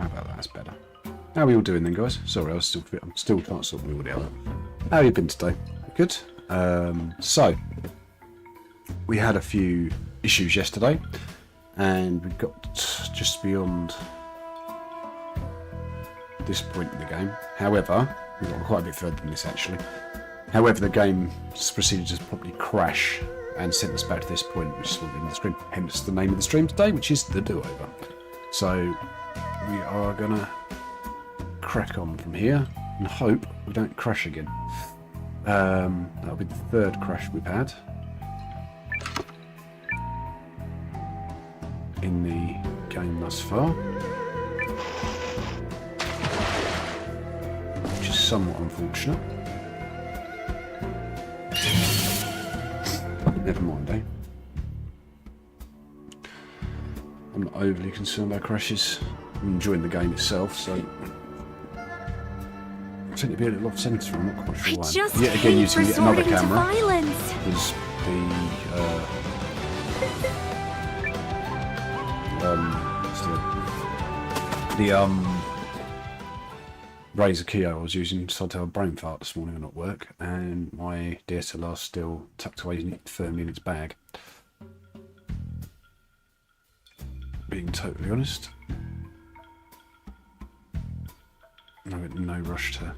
How about that? That's better. How are we all doing then, guys? Sorry, I'm still can't sort the audio out. How have you been today? Good. So we had a few issues yesterday, and we got just beyond this point in the game. However, we got quite a bit further than this actually. However, the game proceeded to probably crash and sent us back to this point, which is on the screen. Hence the name of the stream today, which is the do-over. So we are gonna crack on from here and hope we don't crash again. That'll be the third crash we've had in the game thus far, which is somewhat unfortunate. Never mind, eh? I'm not overly concerned about crashes. I'm enjoying the game itself, so I think it'd be a little off centre. I'm not quite sure why. Yet again, using another camera. Is the Razer Keo I was using decided to have a brain fart this morning and not work, and my DSLR still tucked away firmly in its bag. Being totally honest, no rush to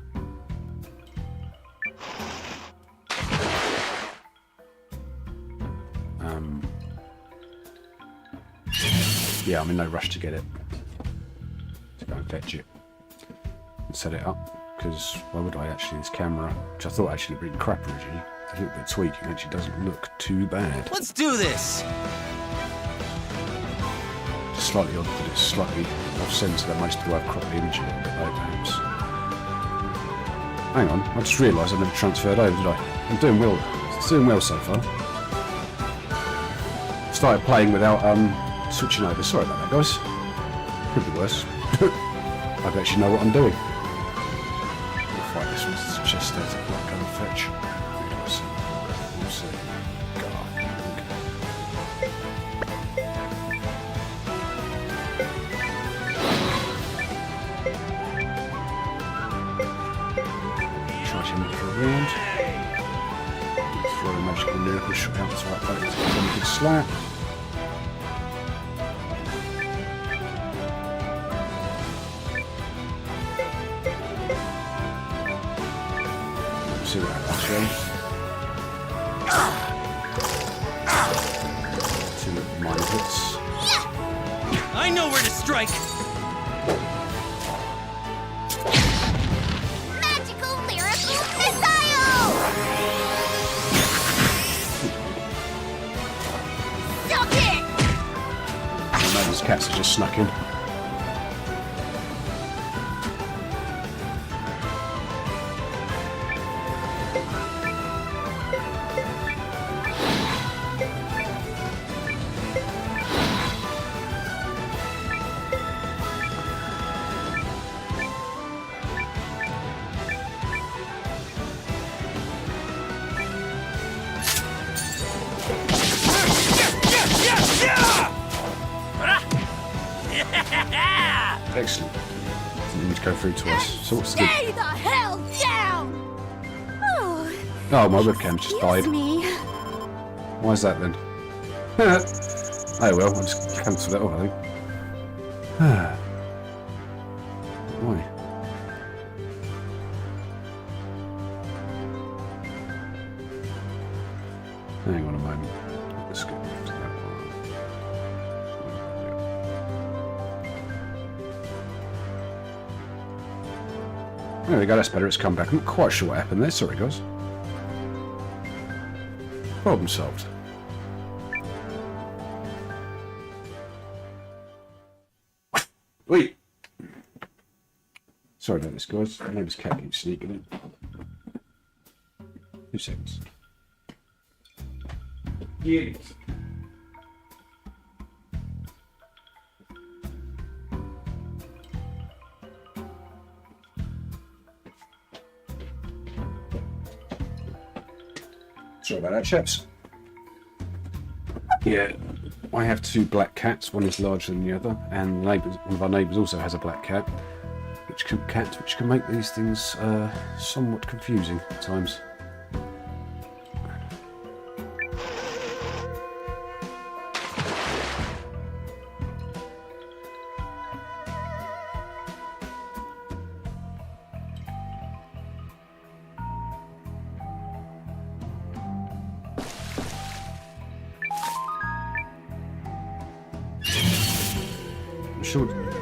yeah, I'm in no rush to get it, to go and fetch it and set it up, because why would I actually? This camera, which I thought actually looked really crap originally, a little bit of tweaking, actually doesn't look too bad. Let's do this! It's slightly odd that it's slightly off centre, that most people have cropped the image a little bit though, perhaps. Hang on, I just realised I never transferred over, did I? I'm doing well. It's doing well so far. Started playing without switching over. Sorry about that, guys. Could be worse. I don't actually know what I'm doing. I'll fight this one's chest there to go and fetch. We'll see. Try to look for a round. Throw a magical miracle shot out to that boat to give them a good slap. See what happens, shall we? 2 little minor hits. I know where to strike! Magical lyrical missile! Stop it! I know these cats have just snuck in. Excellent. Didn't need to go through twice. So what's the... Stay the hell down! Oh, Oh, my webcam just died. me. Why is that then? Oh well, I'll just cancel that off, I think. Why? Hang on a moment. Let's go back to that one. There we go, that's better. It's come back. I'm not quite sure what happened there. Sorry, guys. Problem solved. Wait. Sorry about this, guys. My neighbour's cat keeps sneaking in. 2 seconds. Yes. Sorry about that, chaps. Yeah, I have two black cats. One is larger than the other, and one of our neighbours also has a black cat, which can make these things somewhat confusing at times.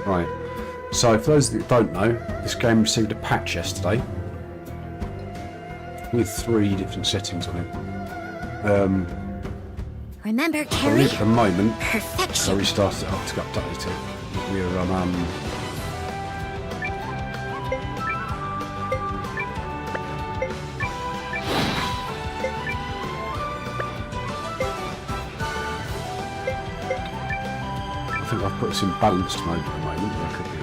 Right, so for those that don't know, this game received a patch yesterday with 3 different settings on it. Remember, I Carrie? believe at the moment, so Perfection. we started it up to update it. We're on I think I've put us in balanced mode at the moment, but I could be wrong.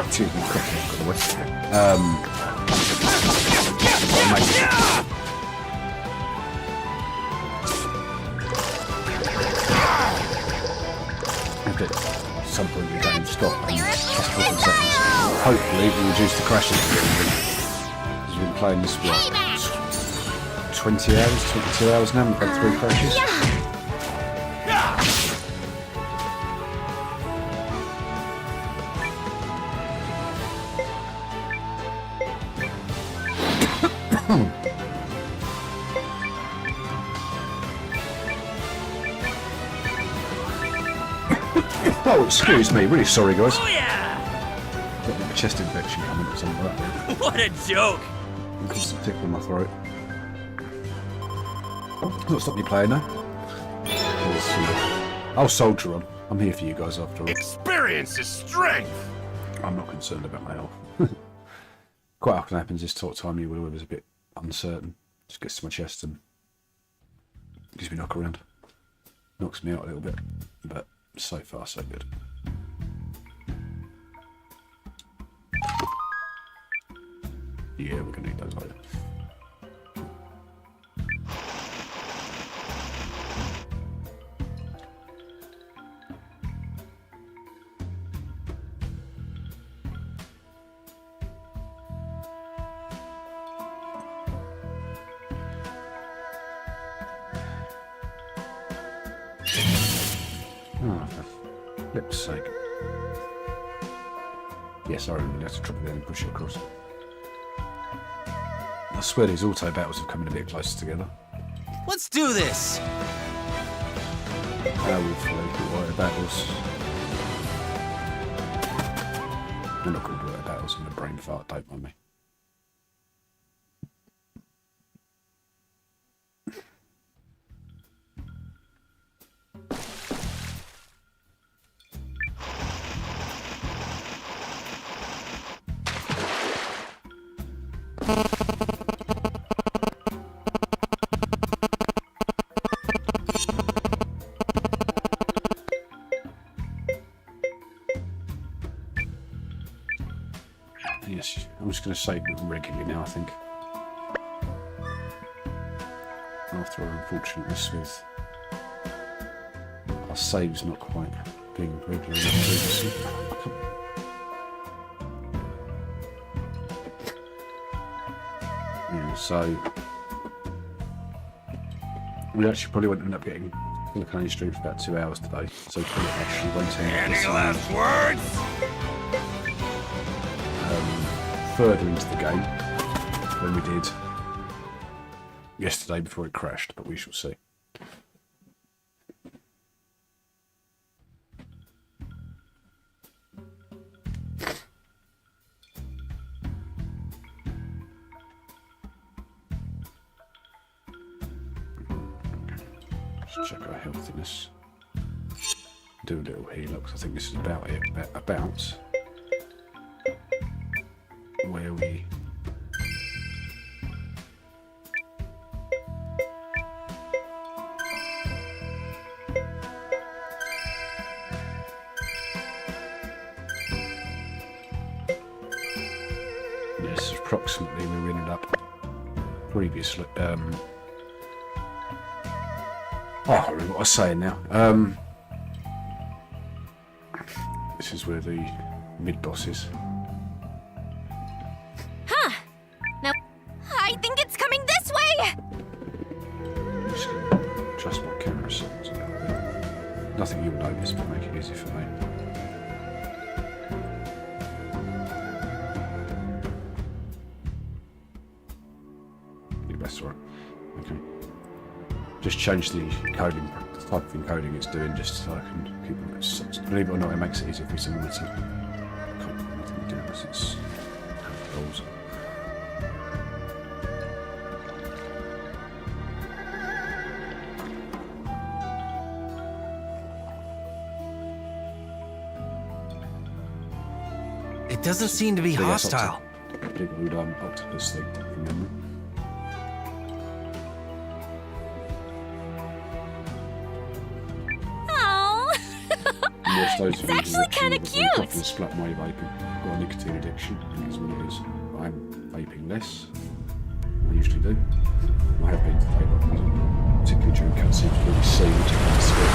Excuse me, quick, I've got the West here. At some point the game stop and just put settings. Hopefully it will reduce the crashes because we've been playing this what, 20 hours, 22 hours now, we've had 3 crashes. Oh, excuse me, really sorry guys. Oh yeah! Got a chest infection coming or something like that. What a joke! Constant tickle in my throat. Not stop you playing now. I'll soldier on. I'm here for you guys after all. Experience is strength. I'm not concerned about my health. Quite often happens this sort of time you was a bit uncertain. Just gets to my chest and gives me a knock around. Knocks me out a little bit. But so far so good. Yeah, we're gonna need those later. Oh, for flip's sake. Yes, I really have to drop it there and push it across. I swear these auto battles have come in a bit closer together. Let's do this! Auto battles. They're not called auto battles, I'm a brain fart, don't mind me. Yes, I'm just going to save them regularly now, I think. After our unfortunateness with our saves not quite being regular enough previously. Yeah, so we actually probably won't end up getting. I can only stream for about 2 hours today, so probably actually won't end up Any last words? further into the game than we did yesterday before it crashed, but we shall see. Let's check our healthiness. Do a little heal up, because I think this is about it. About where we Yes, approximately where we ended up previously. I can't remember what I was saying now. This is where the mid-boss is. Huh. Now, I think it's coming this way! I'm just going to adjust my camera settings a little bit. Nothing you'll notice, but make it easy for me. Yeah, that's all right. Okay. Just change the coding, the type of encoding it's doing, just so I can keep it. Believe it or not, it makes it easier for me to monitor. I can't do anything to do unless it's goals. It doesn't seem to be So, yes, hostile. Big old octopus thing from memory. Oh, Yes, those It's of you who actually watch kinda me with cute. me coughing and splat my vaping. I've got a nicotine addiction, I think is what it is. I'm vaping less than I usually do. I have been today, but particularly during cutscenes, to really see which kind of skill.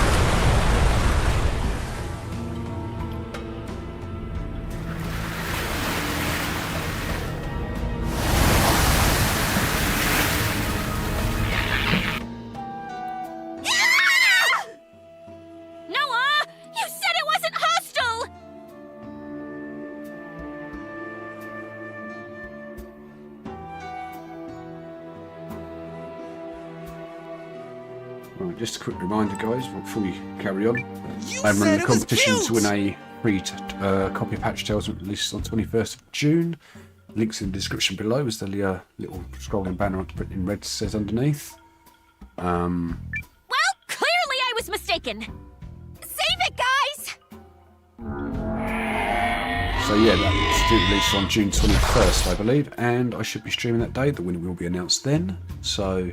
Noah! You said it wasn't hostile! Right, just a quick reminder, guys, before we carry on. You I'm said running a it was competition to cute! win a free copy of Patch Tales released on 21st of June. Links in the description below, as the little scrolling banner in red says underneath. Well, clearly I was mistaken. Save it, guys! So yeah, that's due release on June 21st, I believe, and I should be streaming that day. The winner will be announced then, so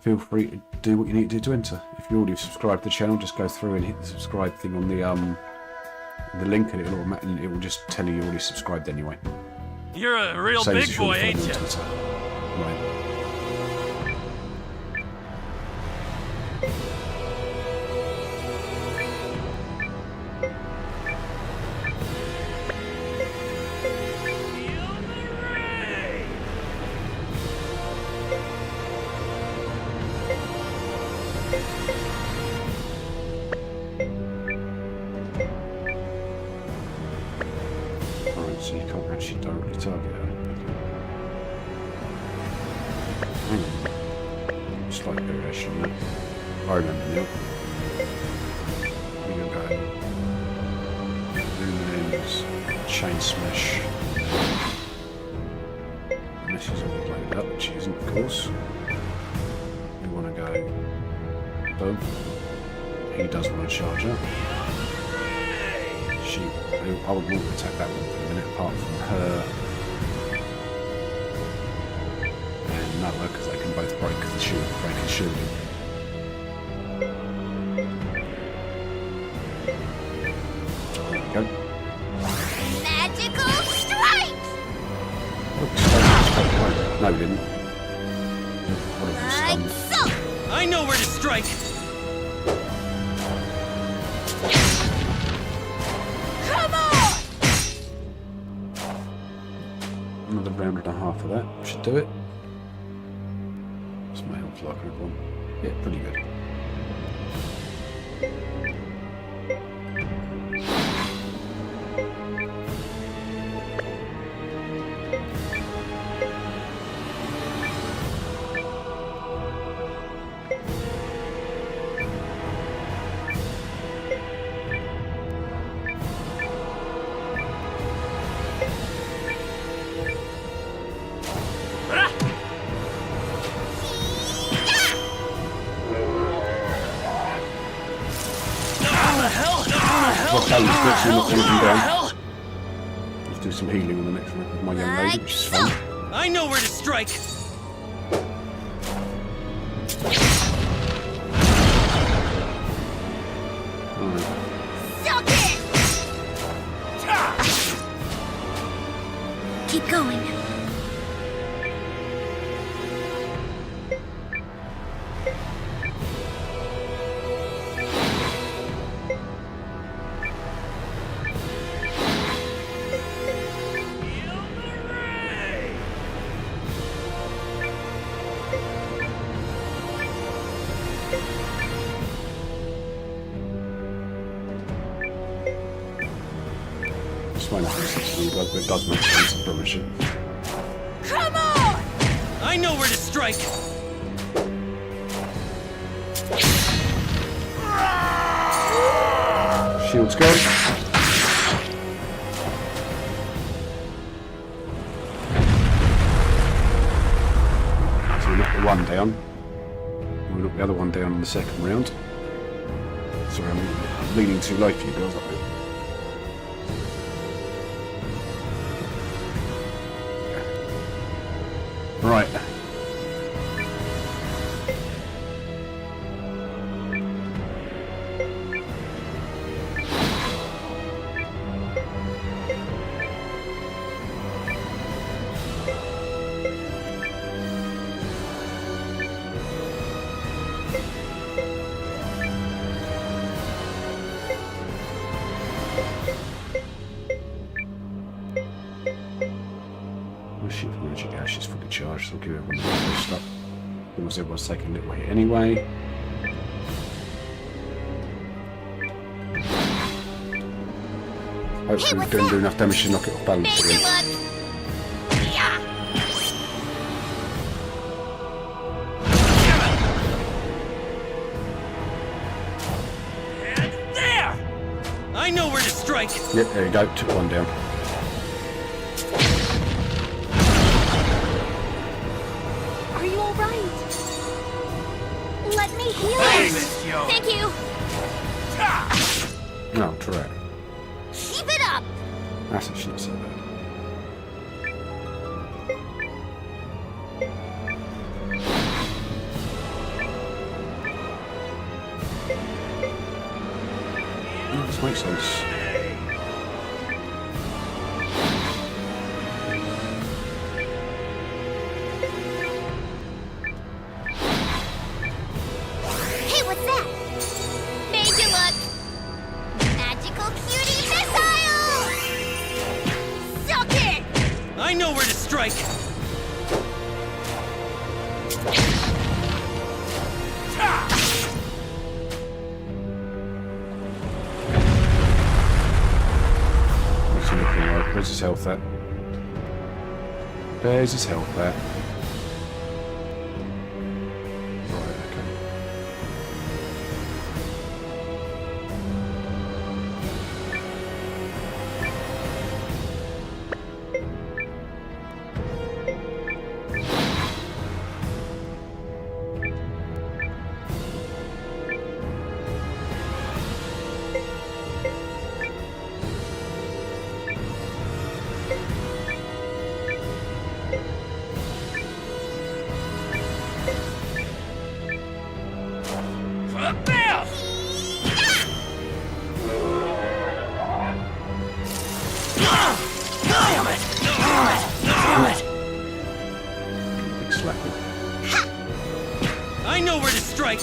feel free to do what you need to do to enter. If you already subscribed to the channel, just go through and hit the subscribe thing on the link, and it will just tell you already subscribed anyway. You're a real Same as big if you boy, follow me ain't on you? Twitter. Right. Alright, so you can't actually directly target her. Hang on. Slight variation on that. I remember now. Here we go. Lumens, chain smash. And this is all loaded up, which isn't, of course. We want to go. Boom. He does want to charge up. I would want to attack that one for a minute, apart from her and Noah, because they can both break the shield, break his shield. There we go. Magical strike! Oh, no, we didn't. One of them Like stunned. so! I know where to strike! Come on! Another round and a half of that should do it. What's my health like, everyone? Yeah, pretty good. Well, that was good, so not one of them down. Hell! Let's do some healing on the next one with my young lady, which is fun. I know where to strike! Alright. Suck it! going. Just won't make sense to you guys, but it does make sense, I promise you. Come on! I know where to strike. Shields go. So we knocked the one down. We knocked the other one down in the second round. Sorry, I'm leaning too low for you girls up there. Right. Shield magic ash is fully charged, so I'll give everyone a little boost up. Almost everyone's taking a little hit anyway. Hopefully we didn't do enough damage to knock it off balance Major again. luck. Yeah. And there! I know where to strike. Yep, there you go, took one down. Are you all right? Let me heal Thanks, you. yo. Thank you. No, correct. Keep it up. That's actually not so bad. This makes sense. Hey, what's that? Major luck. Magical cutie missile. Suck it. I know where to strike. What's he looking like? Where's his health at? There's his health at. Right, okay. Bam! Damn it! Big slapping. I know where to strike.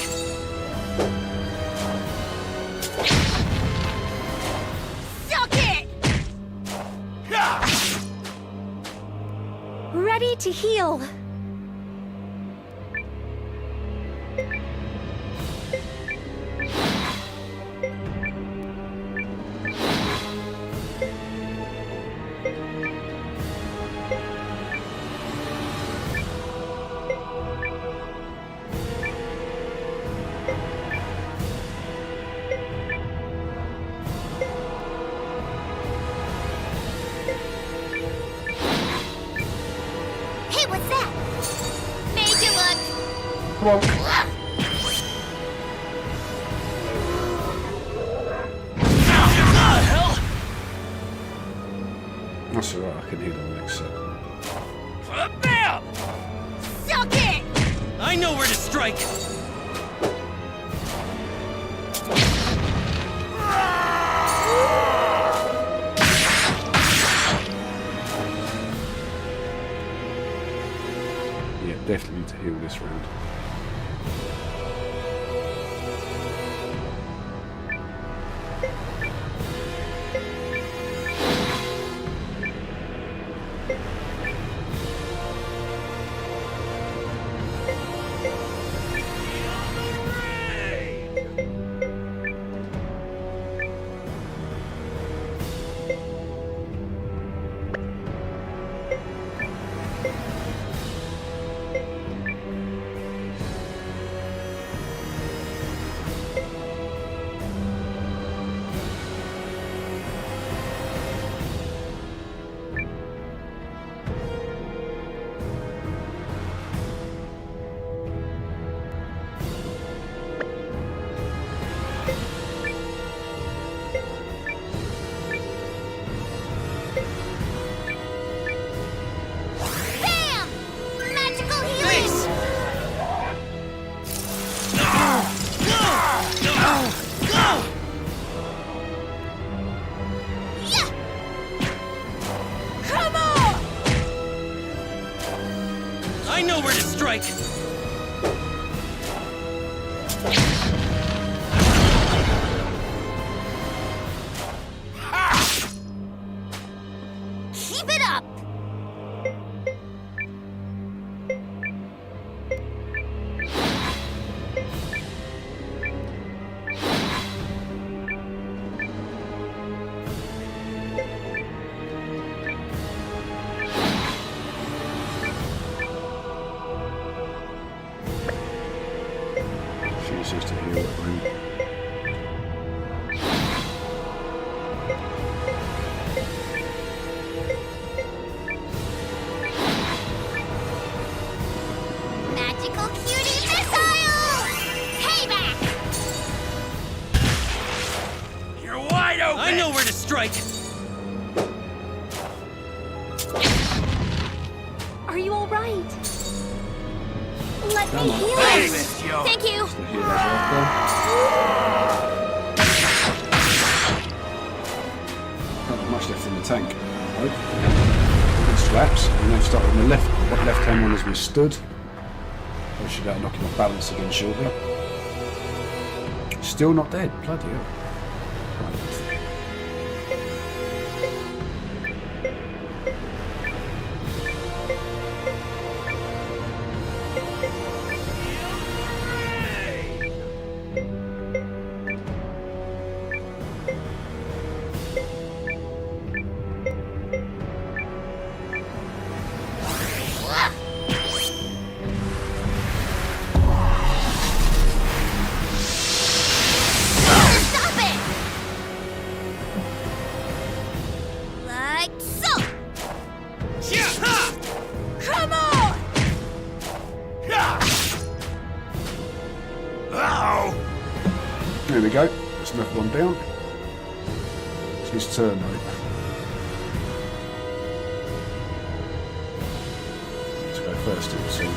Suck it. Ready to heal. Hey, what's that? Major luck. Come on. Hell! That's alright, I can heal on the next set. Bam! Suck it. I know where to strike. definitely need to heal this round. Bam! Magical healing! Yeah! Come on! I know where to strike. Keep it up! She uses to heal that round. Magical cutie missile! Payback! You're wide open. I know where to strike. Are you alright? Let me Come on. heal Hey, it! Miss Yo. Thank you! The heal that Not much left in the tank. Nope. Good slaps. And then start on the left hand one as we stood. We should knock him off balance again shortly. Still not dead. Bloody hell. Right. Stop it! Like so! Come on! There we go. That's another one down. It's his turn, mate. Let's go first, it would seem.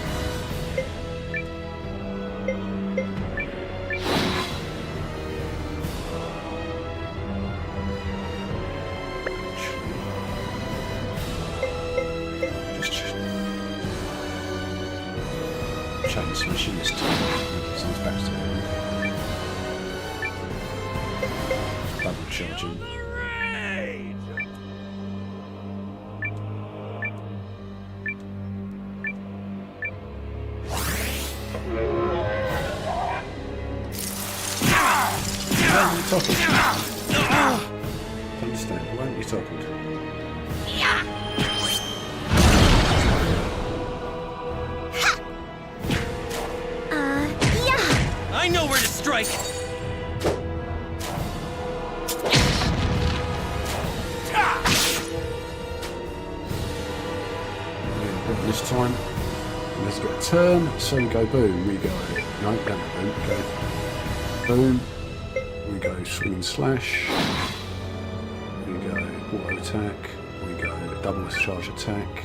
Just chain smashing this time. Sounds back to him. Double charging. Why aren't you talking? Don't understand. Why aren't you talking? Yeah! I know where to strike. This time, let's get a turn. So we go boom. We go. No, don't boom. We go boom. We go swing and slash. We go auto attack. We go double charge attack.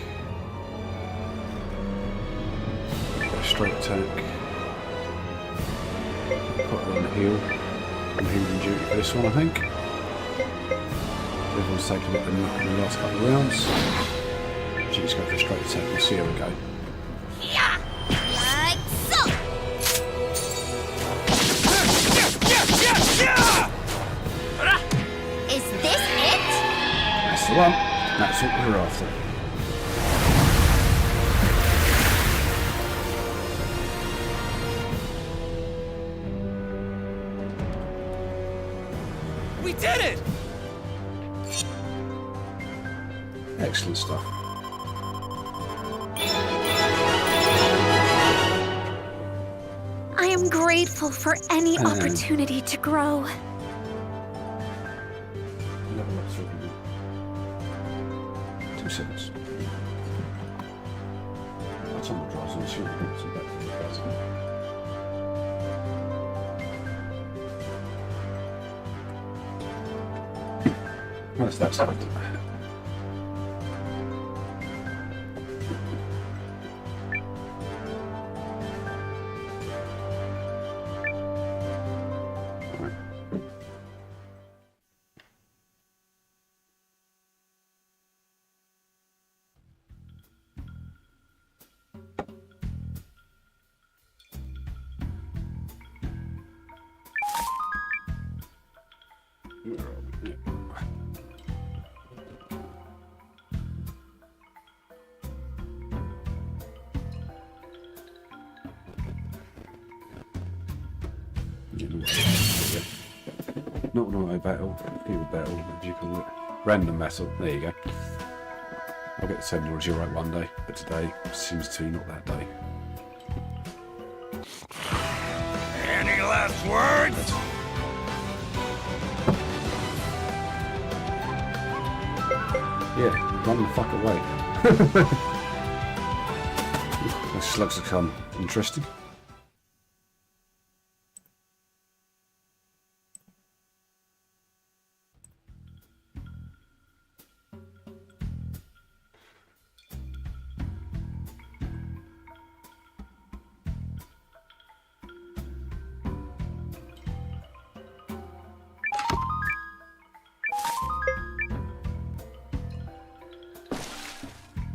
We go straight attack. Put her on the heel. I'm healing duty for this one, I think. Everyone's taken a bit of a knock in the last couple of rounds. She just go for a straight attack. We'll see how we go. That's the one. That's what we're after. We did it! Excellent stuff. I am grateful for any opportunity to grow. Level up 2 seconds. That's on the drives on the shooting. So back to the guys. That's that. Not auto battle, field battle, what do you call it? Random battle, there you go. I'll get the technology right one day, but today seems to be not that day. Any last words? Yeah, run the fuck away. Those slugs become interesting.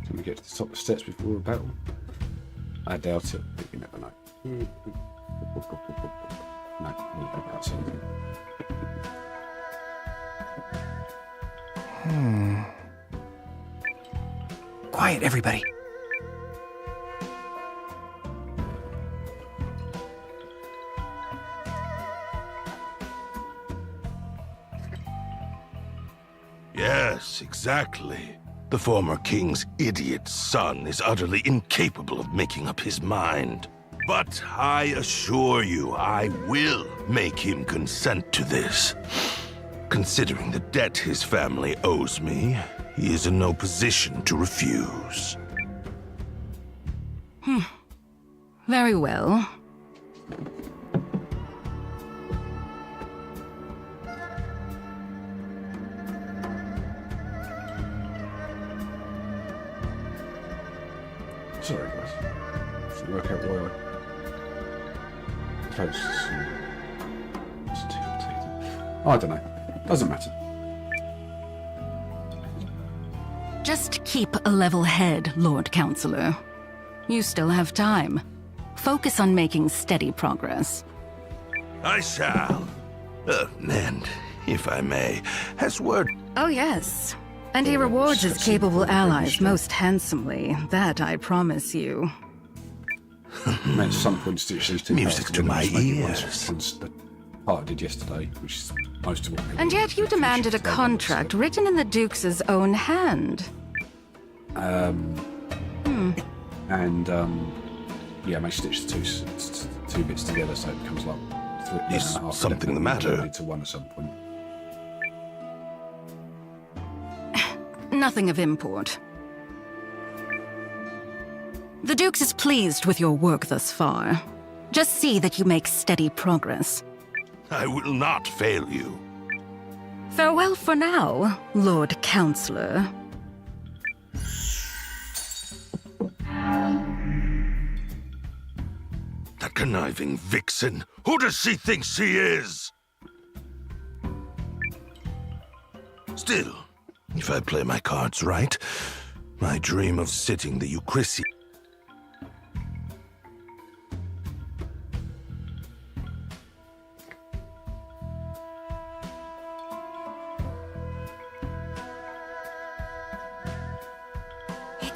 Can we get to the top of the steps before a battle? I doubt it, but you never know. No, that's something. Quiet, everybody. Yes, exactly. The former king's idiot son is utterly incapable of making up his mind. But I assure you, I will make him consent to this. Considering the debt his family owes me, he is in no position to refuse. Very well. Sorry, guys. Should work out why I posts. I don't know. Doesn't matter. Just keep a level head, Lord Counselor. You still have time. Focus on making steady progress. I shall. And, if I may, has word... Oh, yes. And he rewards his capable allies most handsomely. That I promise you. At some point, stitch these two Music parts to my together, just make it ears. once the part I did yesterday, which is most of what people And yet you finish demanded a today, contract written in the Duke's own hand. Yeah, may stitch the two bits together so it becomes like Is something the matter? To one at some point. Nothing of import. The Duke's is pleased with your work thus far. Just see that you make steady progress. I will not fail you. Farewell for now, Lord Counselor. That conniving vixen! Who does she think she is? Still, if I play my cards right, my dream of sitting the Euchrissi...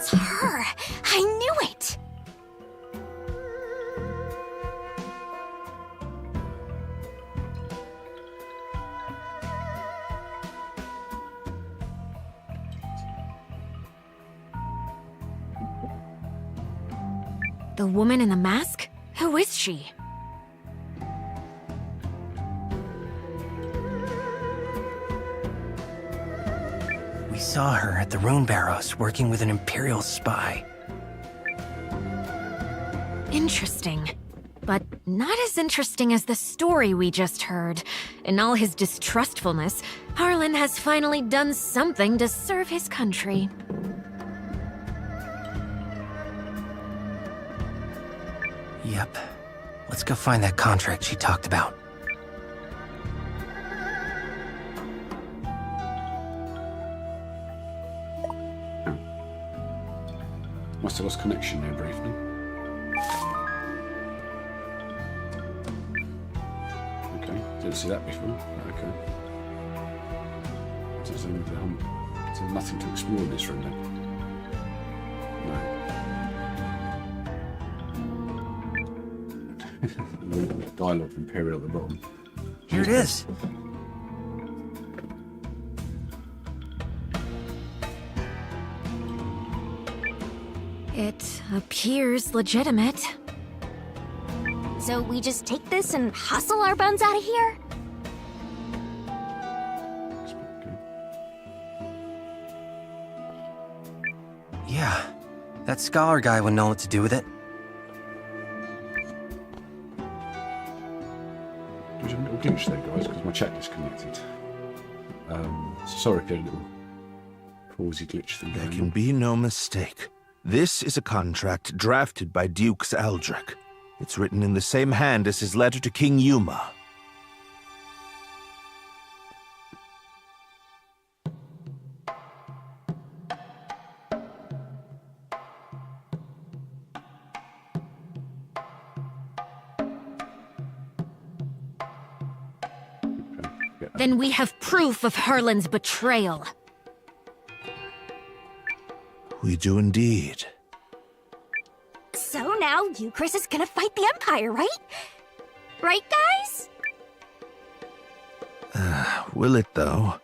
It's her! I knew it! The woman in the mask? Who is she? We saw her at the Rune Barrows working with an Imperial spy. Interesting. But not as interesting as the story we just heard. In all his distrustfulness, Harlan has finally done something to serve his country. Yep. Let's go find that contract she talked about. Must have lost connection there briefly. Okay, didn't see that before. Okay. So there's nothing to explore in this room then. No. Dialogue from Imperial at the bottom. Here it is. It appears legitimate. So we just take this and hustle our buns out of here? Yeah. That scholar guy would know what to do with it. There's a little glitch there, guys, because my chat disconnected. Sorry if you had a little pausey glitch thing There going can on. be no mistake. This is a contract drafted by Dukes Aldrich. It's written in the same hand as his letter to King Yuma. Then we have proof of Harlan's betrayal. We do indeed. So now you, Chris, is gonna fight the Empire, right? Right, guys? Will it, though?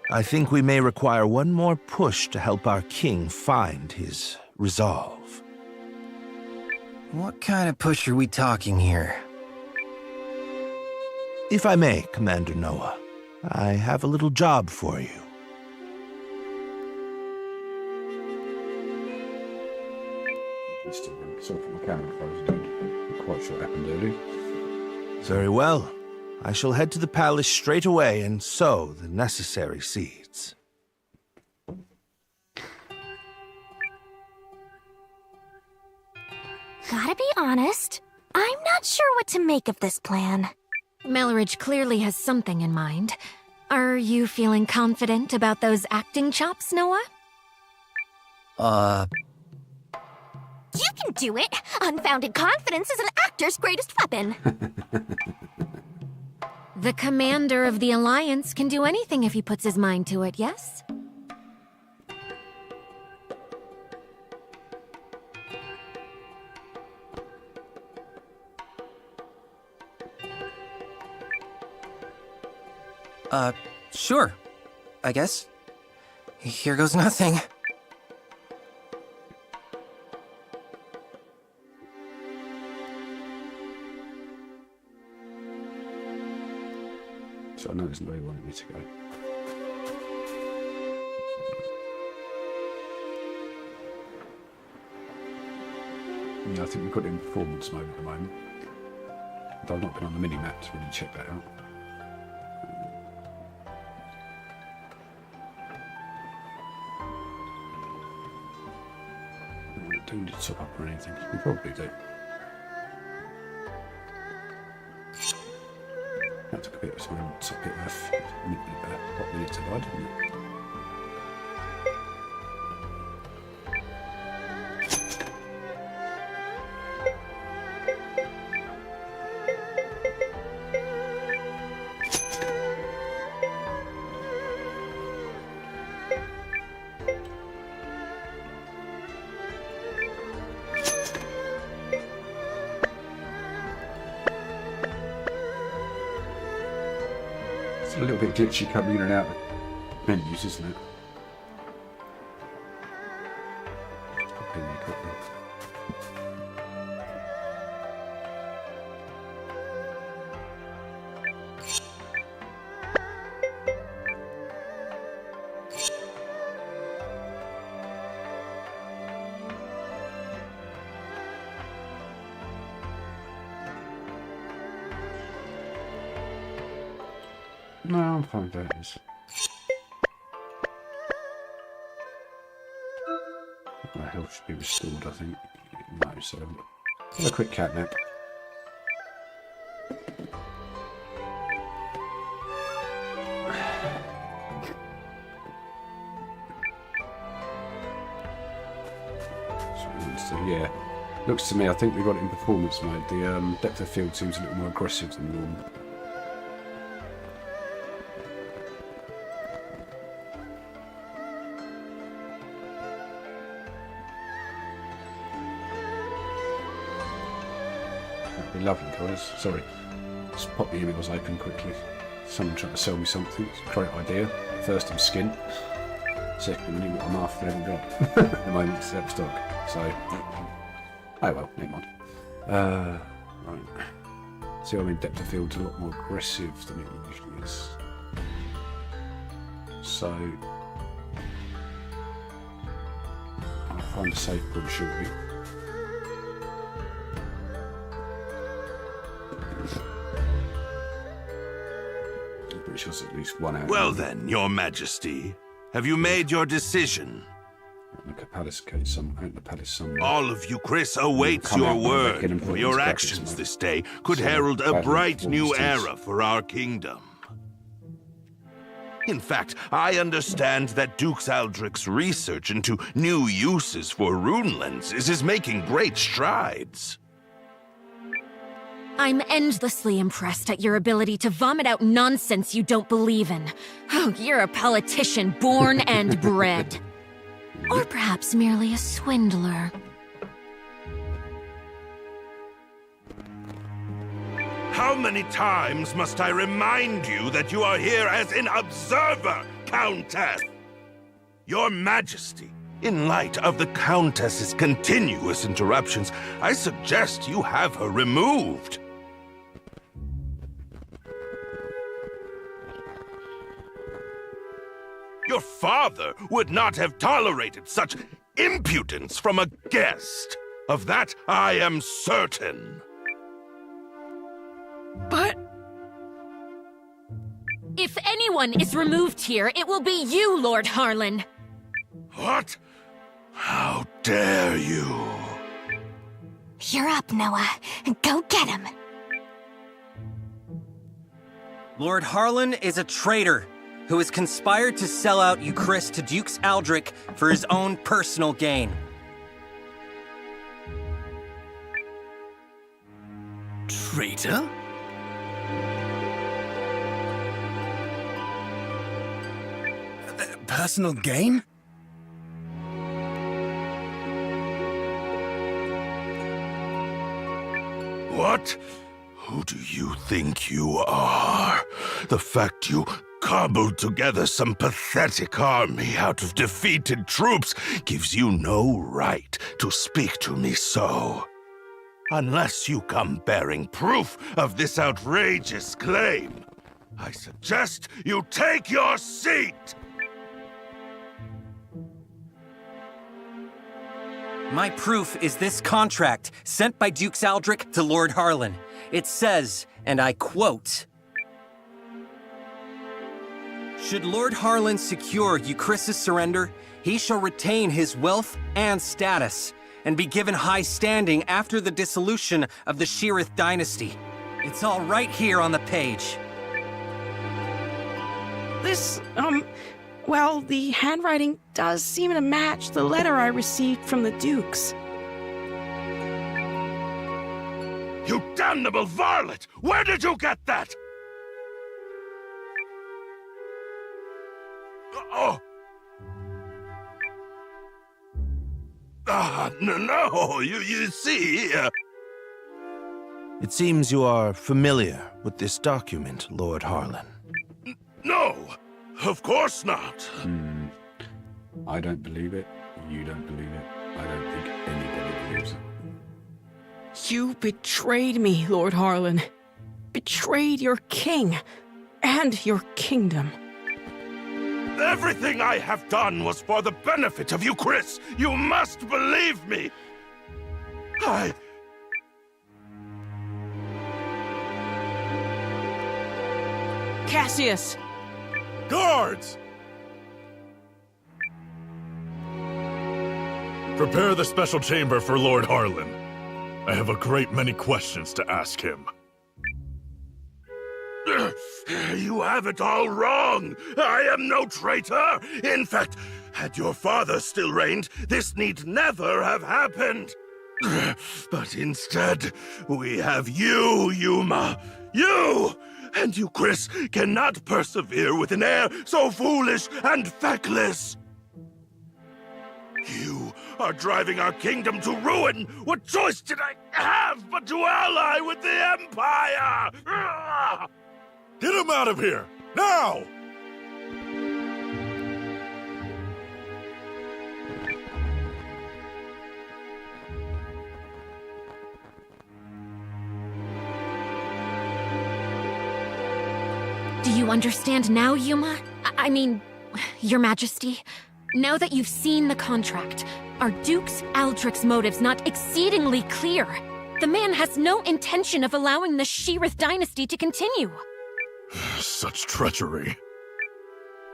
I think we may require one more push to help our king find his resolve. What kind of push are we talking here? If I may, Commander Noah, I have a little job for you. Sorry for my camera frozen. Not quite sure what happened earlier. Very well. I shall head to the palace straight away and sow the necessary seeds. Gotta be honest, I'm not sure what to make of this plan. Melridge clearly has something in mind. Are you feeling confident about those acting chops, Noah? You can do it! Unfounded confidence is an actor's greatest weapon! The commander of the Alliance can do anything if he puts his mind to it, yes? Sure. I guess. Here goes nothing. So I know there's no way you wanted me to go. Yeah, I think we've got it in performance mode at the moment. But I've not been on the mini-map to really check that out. Do we need to top up or anything? We probably do. That took a bit of time to top it off. What minutes have I done? little bit glitchy coming in and out of menus, isn't it? Just pop in there quickly. No, I'm fine with that. My health should be restored, I think. No, so have a quick cat nap. So yeah, looks to me, I think we got it in performance mode. The depth of field seems a little more aggressive than normal. Lovely guys. Sorry, just pop the emails open quickly. Someone trying to sell me something. It's a great idea. First I'm skin. Secondly, what I'm after I haven't got at the moment. It's out of stock. So, oh well, never mind. Right. See, I mean, depth of field's a lot more aggressive than it usually is. So, I'll find a safe point shortly. Which was at least 1 hour. Well then, Your Majesty, have you made your decision? Like a palace case, the palace somewhere. All of you, Chris, awaits your word, for your actions this day could herald a bright new era for our kingdom. In fact, I understand that Duke Aldrich's research into new uses for rune lenses is making great strides. I'm endlessly impressed at your ability to vomit out nonsense you don't believe in. Oh, you're a politician born and bred. Or perhaps merely a swindler. How many times must I remind you that you are here as an observer, Countess? Your Majesty, in light of the Countess's continuous interruptions, I suggest you have her removed. Your father would not have tolerated such impudence from a guest. Of that I am certain. But... If anyone is removed here, it will be you, Lord Harlan. What? How dare you? You're up, Noah. Go get him. Lord Harlan is a traitor who has conspired to sell out Euchris to Duke Aldrich for his own personal gain. Traitor? Personal gain? What? Who do you think you are? The fact you cobbled together some pathetic army out of defeated troops gives you no right to speak to me so. Unless you come bearing proof of this outrageous claim, I suggest you take your seat! My proof is this contract sent by Duke Aldrich to Lord Harlan. It says, and I quote, "Should Lord Harlan secure Euchris' surrender, he shall retain his wealth and status, and be given high standing after the dissolution of the Sheerith dynasty." It's all right here on the page. This, well, the handwriting does seem to match the letter I received from the Dukes. You damnable varlet! Where did you get that? Oh! No, you see... It seems you are familiar with this document, Lord Harlan. Of course not. I don't believe it. You don't believe it. I don't think anybody believes it. You betrayed me, Lord Harlan. Betrayed your king and your kingdom. Everything I have done was for the benefit of you, Chris. You must believe me. Cassius! Guards! Prepare the special chamber for Lord Harlan. I have a great many questions to ask him. You have it all wrong. I am no traitor. In fact, had your father still reigned, this need never have happened. But instead, we have you, Yuma. You! And you, Chris, cannot persevere with an heir so foolish and feckless. You are driving our kingdom to ruin. What choice did I have but to ally with the Empire? Get him out of here! Now! Do you understand now, Yuma? I mean, Your Majesty? Now that you've seen the contract, are Duke's Aldrich's motives not exceedingly clear? The man has no intention of allowing the Sheerith dynasty to continue. Such treachery.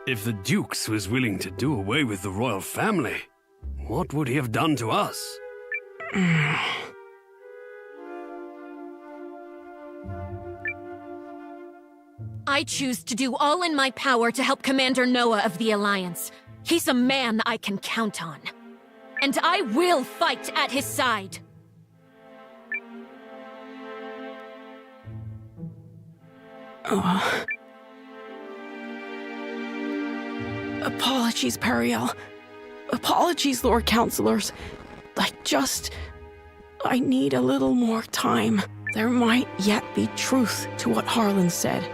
If the Dukes was willing to do away with the royal family, what would he have done to us? I choose to do all in my power to help Commander Noah of the Alliance. He's a man I can count on. And I will fight at his side. Apologies, Periel. Apologies, Lord Counselors. I need a little more time. There might yet be truth to what Harlan said.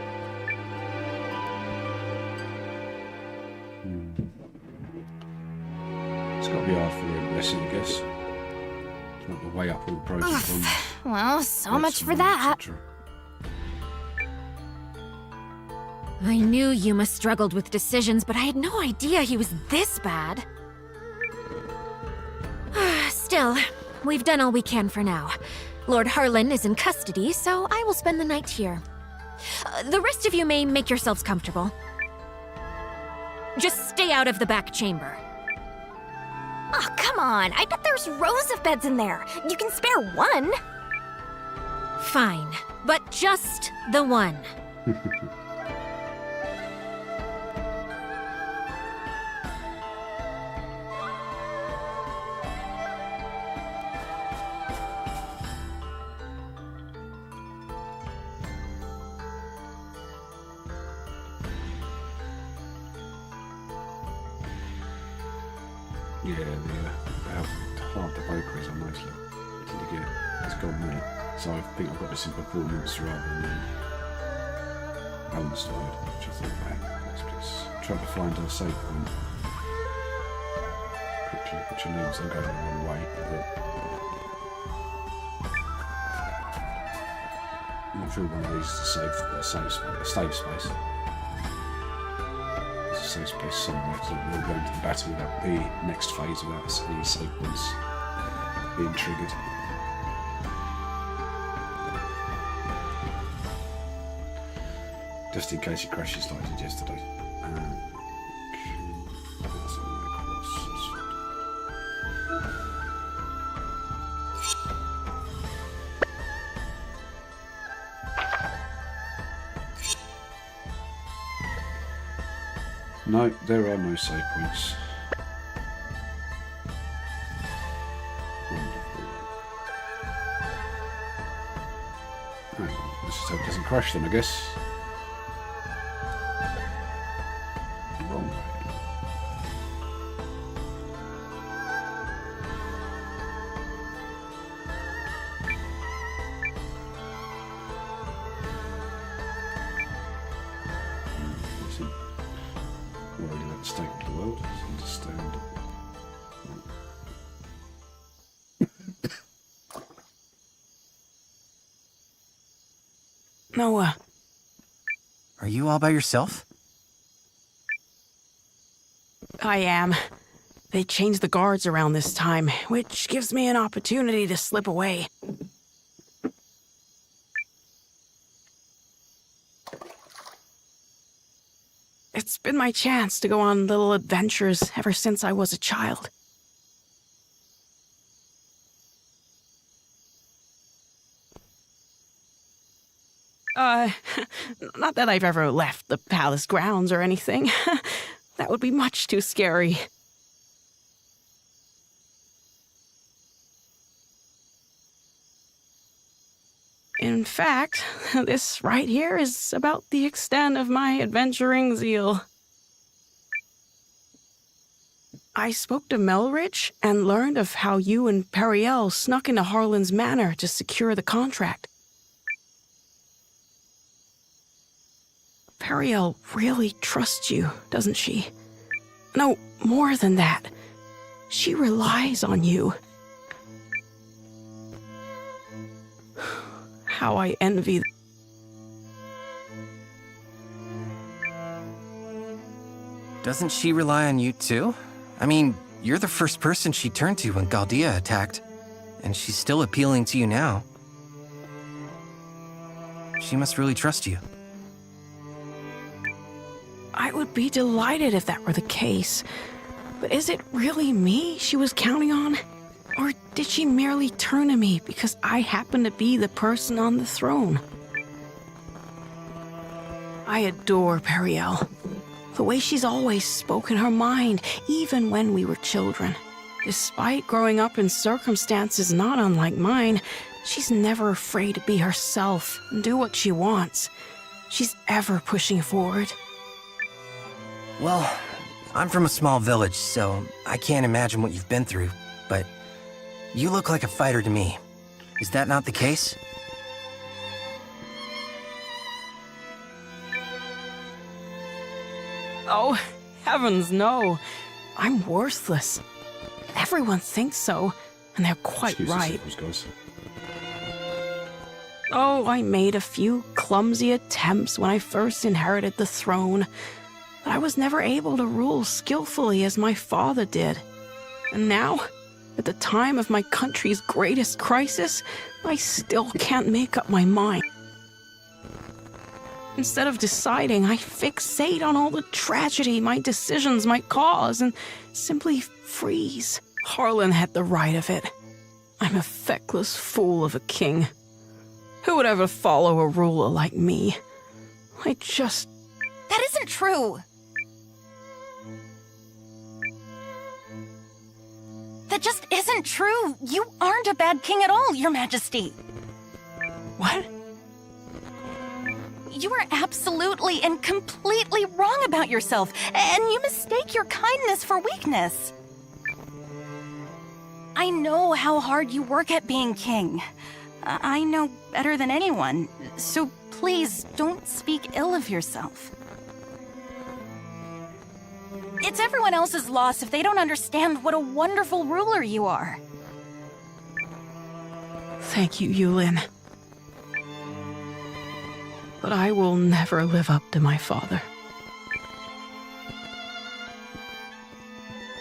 It's got to be hard for a blessing, I guess. It's not the way up all the pros and cons. Well, so much Yes, for that. etc. I knew Yuma struggled with decisions, but I had no idea he was this bad. Still, we've done all we can for now. Lord Harlan is in custody, so I will spend the night here. The rest of you may make yourselves comfortable. Just stay out of the back chamber. Oh, come on. I bet there's rows of beds in there. You can spare one. Fine, but just the one. Yeah, how hard the poker is on those little get. It's gone there. So I think I've got this in performance rather than balanced side, which I thought, hey, let's just try to find our safe point quickly, which means I'm going the wrong way. But I'm sure one of these is a safe space. Safe space somewhere, so we'll go into the battle without the next phase without any safe points being triggered. Just in case it crashes like it did yesterday. No, there are no save points. Wonderful. Oh, let's just hope it doesn't crash then, I guess. Wrong way. Worried about the state of the world. Understand. Noah. Are you all by yourself? I am. They changed the guards around this time, which gives me an opportunity to slip away. It's been my chance to go on little adventures ever since I was a child. Not that I've ever left the palace grounds or anything. That would be much too scary. In fact, this right here is about the extent of my adventuring zeal. I spoke to Melrich and learned of how you and Periel snuck into Harlan's manor to secure the contract. Periel really trusts you, doesn't she? No, more than that. She relies on you. How I envy. Doesn't she rely on you too? I mean, you're the first person she turned to when Galdea attacked, and she's still appealing to you now. She must really trust you. I would be delighted if that were the case. But is it really me she was counting on? Or did she merely turn to me because I happen to be the person on the throne? I adore Periel. The way she's always spoken her mind, even when we were children. Despite growing up in circumstances not unlike mine, she's never afraid to be herself and do what she wants. She's ever pushing forward. Well, I'm from a small village, so I can't imagine what you've been through, but you look like a fighter to me. Is that not the case? Oh, heavens no. I'm worthless. Everyone thinks so, and they're quite right. Oh, I made a few clumsy attempts when I first inherited the throne, but I was never able to rule skillfully as my father did. And now, at the time of my country's greatest crisis, I still can't make up my mind. Instead of deciding, I fixate on all the tragedy my decisions might cause and simply freeze. Harlan had the right of it. I'm a feckless fool of a king. Who would ever follow a ruler like me? That isn't true. That just isn't true. You aren't a bad king at all, Your Majesty. What? You are absolutely and completely wrong about yourself, and you mistake your kindness for weakness. I know how hard you work at being king. I know better than anyone, so please don't speak ill of yourself. It's everyone else's loss if they don't understand what a wonderful ruler you are. Thank you, Eiyuden. But I will never live up to my father.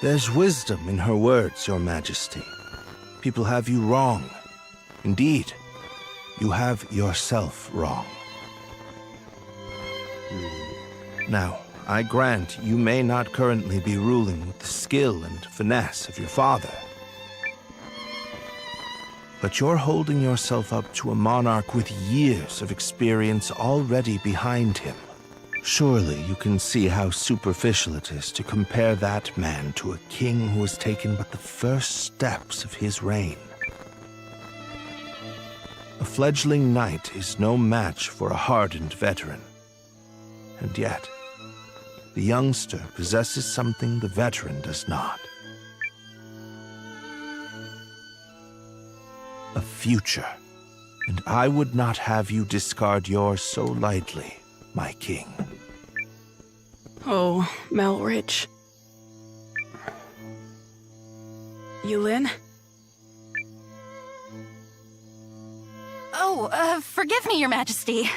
There's wisdom in her words, Your Majesty. People have you wrong. Indeed, you have yourself wrong. Now, I grant you may not currently be ruling with the skill and finesse of your father. But you're holding yourself up to a monarch with years of experience already behind him. Surely you can see how superficial it is to compare that man to a king who has taken but the first steps of his reign. A fledgling knight is no match for a hardened veteran. And yet, the youngster possesses something the veteran does not. A future. And I would not have you discard yours so lightly, my king. Oh, Melridge. Yulin? Oh, forgive me, Your Majesty.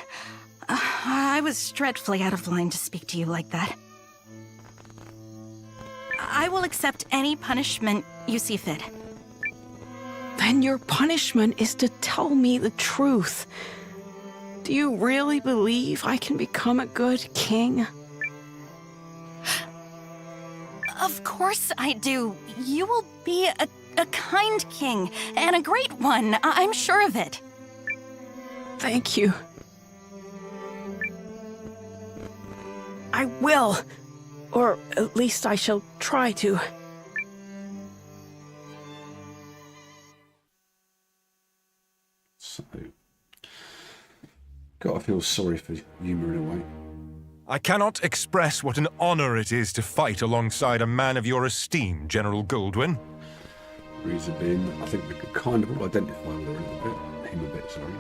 I was dreadfully out of line to speak to you like that. I will accept any punishment you see fit. Then your punishment is to tell me the truth. Do you really believe I can become a good king? Of course I do. You will be a kind king, and a great one. I'm sure of it. Thank you. I will. Or at least I shall try to. So, gotta feel sorry for Yuma in a way. I cannot express what an honor it is to fight alongside a man of your esteem, General Goldwyn. Reason being, I think we could kind of all identify with her a little bit. Him a bit, sorry.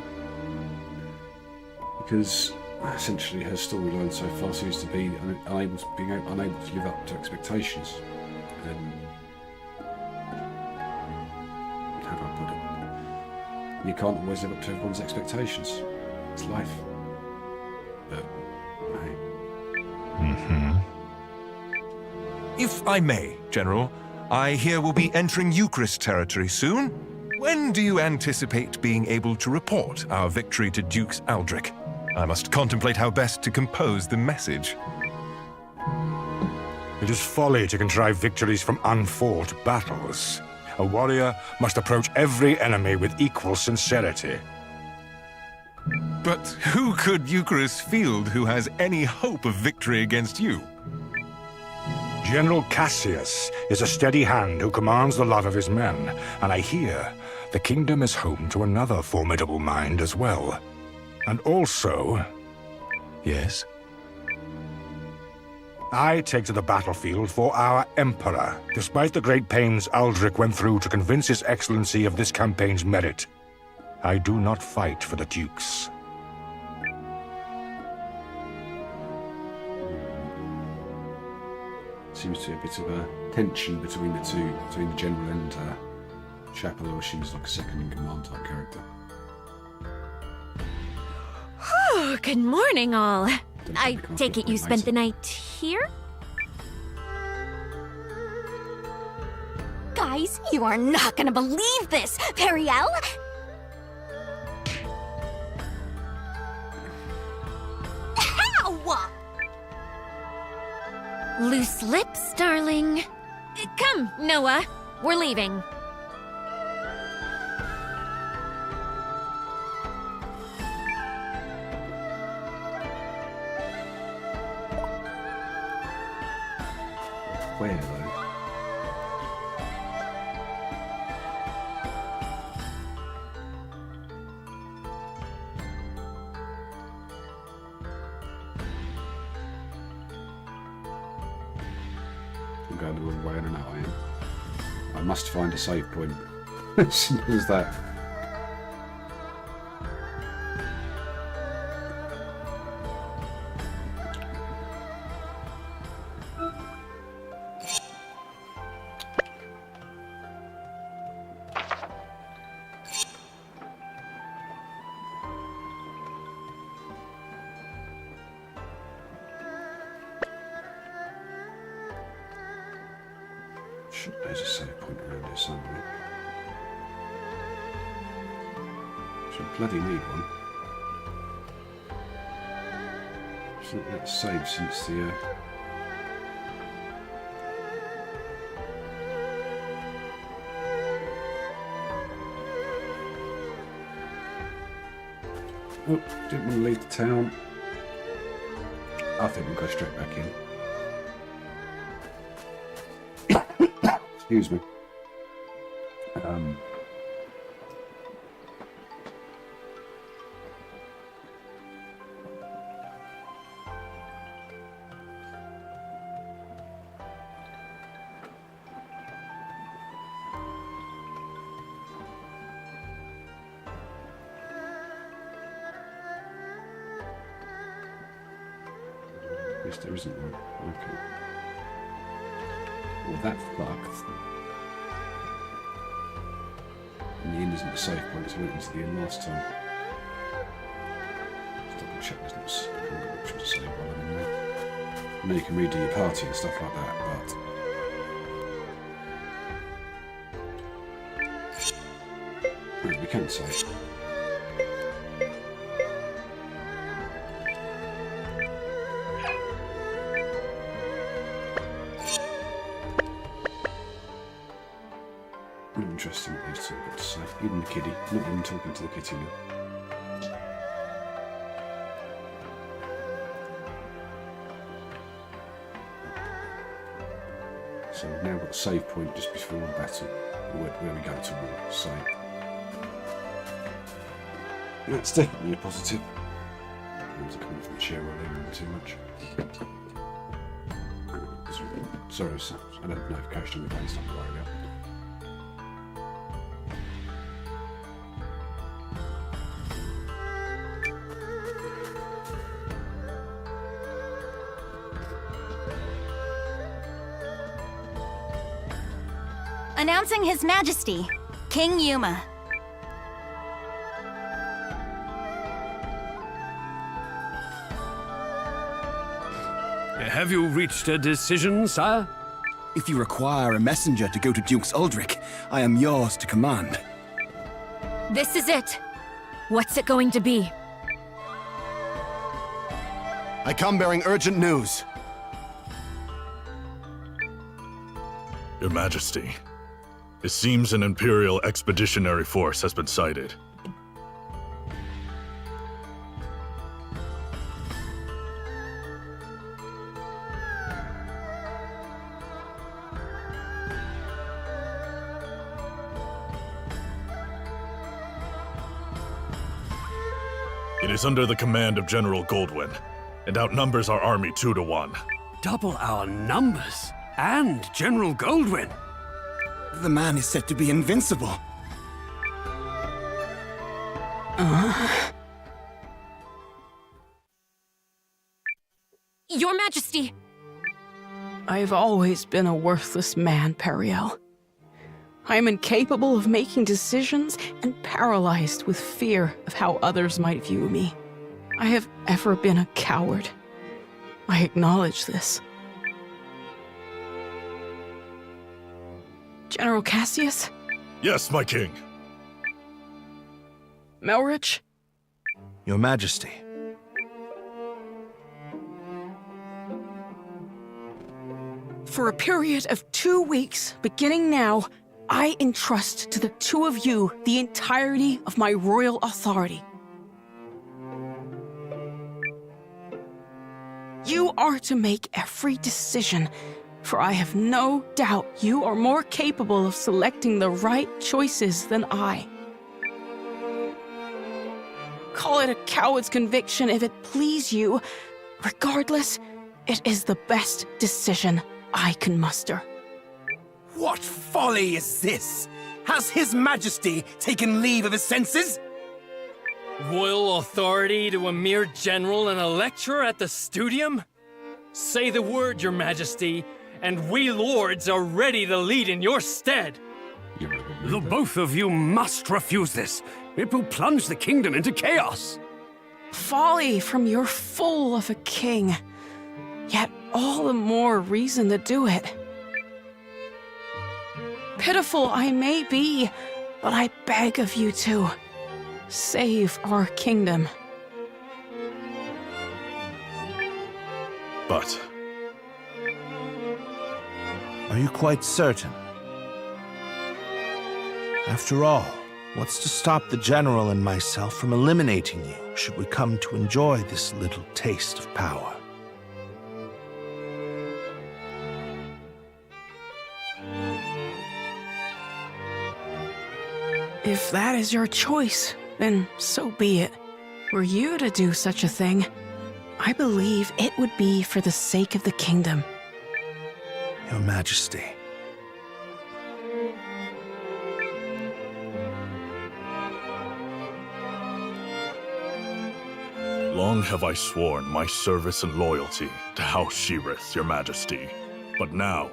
Because essentially her storyline so far seems to be unable to live up to expectations. And how do I put it? You can't always live up to everyone's expectations. It's life. But hey. If I may, General, I hear we'll be entering Eucharist territory soon. When do you anticipate being able to report our victory to Dukes Aldrich? I must contemplate how best to compose the message. It is folly to contrive victories from unfought battles. A warrior must approach every enemy with equal sincerity. But who could Eucharist field who has any hope of victory against you? General Cassius is a steady hand who commands the love of his men, and I hear the kingdom is home to another formidable mind as well. And also... Yes? I take to the battlefield for our Emperor, despite the great pains Aldrich went through to convince His Excellency of this campaign's merit. I do not fight for the Dukes. Seems to be a bit of a tension between the two, between the general and Chapel, or she's like a second-in-command type character. Oh, good morning, all. I take it you spent the night here? Guys, you are not gonna believe this! Periel! How? Loose lips, darling. Come, Noah. We're leaving. Where, though? I'm going the wrong way, I don't know I am. I must find a save point. As simple as that. There's a save point around here somewhere. Should bloody need one. Hasn't that saved since the Oh, didn't want to leave the town. I think we'll go straight back in. Excuse me. guess there isn't one. Okay. Well, that fucked. And the inn isn't a safe point, so we went into the inn last time. Just double check there's not options to save while I'm in there. I know you can redo your party and stuff like that, but... Right, we can save. Interesting what these two have got to say. Even the kiddie. Not even talking to the kitty now. So we've now got a save point just before battle, where we go to war. So that's definitely a positive. I'm coming from the chair while leaving too much. Sorry, I don't have notification on the face, don't worry about it. Announcing His Majesty, King Yuma. Have you reached a decision, sire? If you require a messenger to go to Duke's Aldrich, I am yours to command. This is it. What's it going to be? I come bearing urgent news. Your Majesty, it seems an Imperial expeditionary force has been sighted. It is under the command of General Goldwyn, and outnumbers our army 2 to 1. Double our numbers? And General Goldwyn? The man is said to be invincible. Your Majesty! I've always been a worthless man, Periel. I am incapable of making decisions and paralyzed with fear of how others might view me. I have ever been a coward. I acknowledge this. General Cassius? Yes, my king. Melrich? Your Majesty. For a period of 2 weeks, beginning now, I entrust to the two of you the entirety of my royal authority. You are to make every decision, for I have no doubt you are more capable of selecting the right choices than I. Call it a coward's conviction if it please you. Regardless, it is the best decision I can muster. What folly is this? Has His Majesty taken leave of his senses? Royal authority to a mere general and a lecturer at the studium? Say the word, Your Majesty, and we lords are ready to lead in your stead. The both of you must refuse this. It will plunge the kingdom into chaos. Folly from your fool of a king. Yet all the more reason to do it. Pitiful I may be, but I beg of you to save our kingdom. But... Are you quite certain? After all, what's to stop the General and myself from eliminating you, should we come to enjoy this little taste of power? If that is your choice, then so be it. Were you to do such a thing, I believe it would be for the sake of the kingdom. Your Majesty. Long have I sworn my service and loyalty to House Sheerith, your majesty. But now,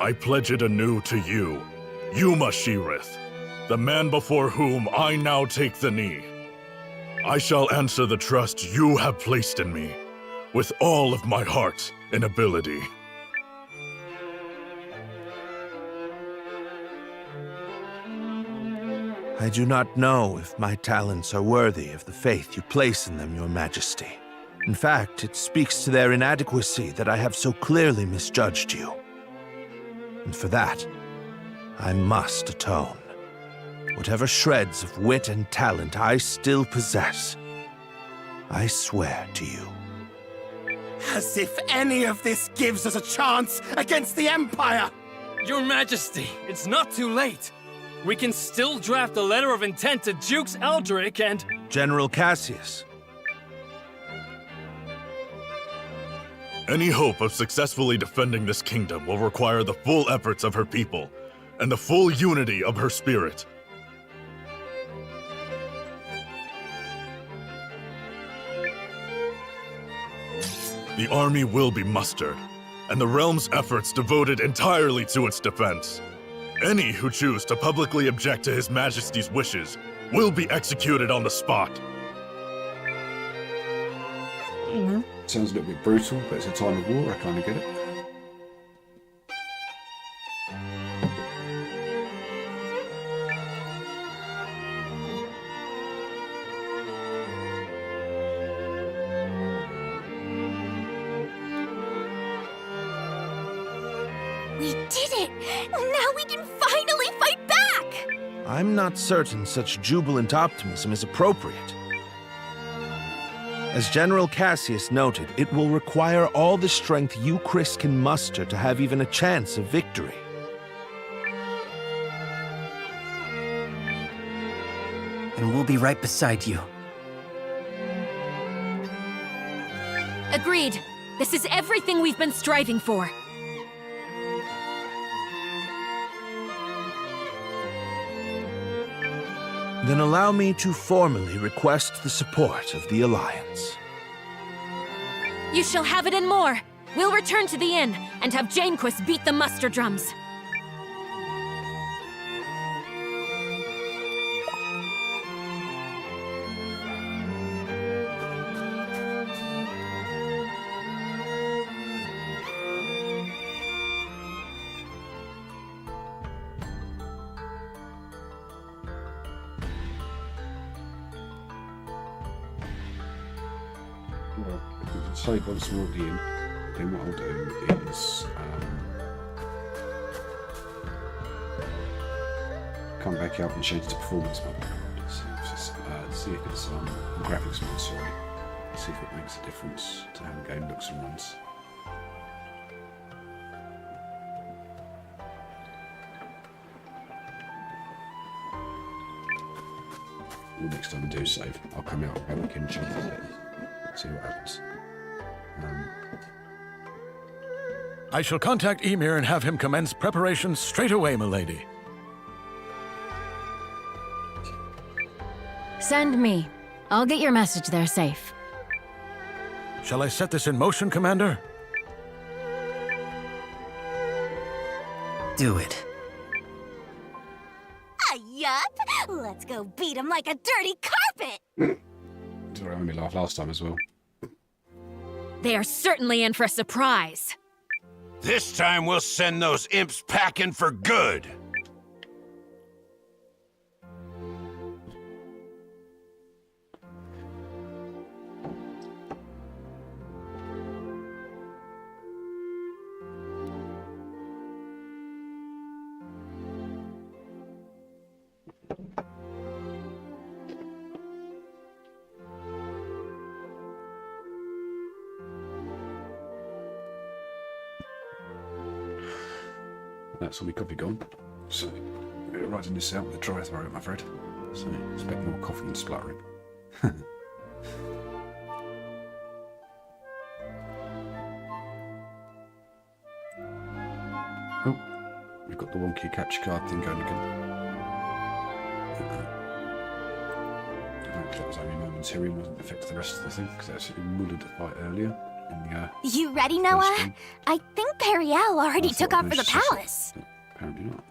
I pledge it anew to you, Yuma Sheerith, the man before whom I now take the knee. I shall answer the trust you have placed in me, with all of my heart and ability. I do not know if my talents are worthy of the faith you place in them, Your Majesty. In fact, it speaks to their inadequacy that I have so clearly misjudged you. And for that, I must atone. Whatever shreds of wit and talent I still possess, I swear to you. As if any of this gives us a chance against the Empire! Your Majesty, it's not too late. We can still draft a letter of intent to Dukes Aldrich and... General Cassius. Any hope of successfully defending this kingdom will require the full efforts of her people, and the full unity of her spirit. The army will be mustered, and the realm's efforts devoted entirely to its defense. Any who choose to publicly object to His Majesty's wishes will be executed on the spot. Sounds a little bit brutal, but it's a time of war, I kind of get it. We did it! Now we can finally fight back! I'm not certain such jubilant optimism is appropriate. As General Cassius noted, it will require all the strength you, Chris, can muster to have even a chance of victory. And we'll be right beside you. Agreed. This is everything we've been striving for. Then allow me to formally request the support of the Alliance. You shall have it and more. We'll return to the inn and have Janequist beat the muster drums. Well, if we can save once more at the inn, then what I'll do is come back out and change the performance mode. See if it's graphics mode, sorry. See if it makes a difference to how the game looks and runs. Well, next time I do save, I'll come out and we can change the settings. See what happens. I shall contact Ymir and have him commence preparations straight away, milady. Send me. I'll get your message there safe. Shall I set this in motion, Commander? Do it. Yup! Let's go beat him like a dirty carpet! Sorry, I made me laugh last time as well. They are certainly in for a surprise. This time we'll send those imps packing for good. That's all my coffee gone. So, we're riding this out with a dry throat, I'm afraid. So, expect more coffee and spluttering. Oh, we've got the wonky capture card thing going again. that was only momentary and wasn't affecting the rest of the thing, because it actually mullered the fight earlier. In the, You ready, Noah? I think Periel already took off for the palace. Apparently not.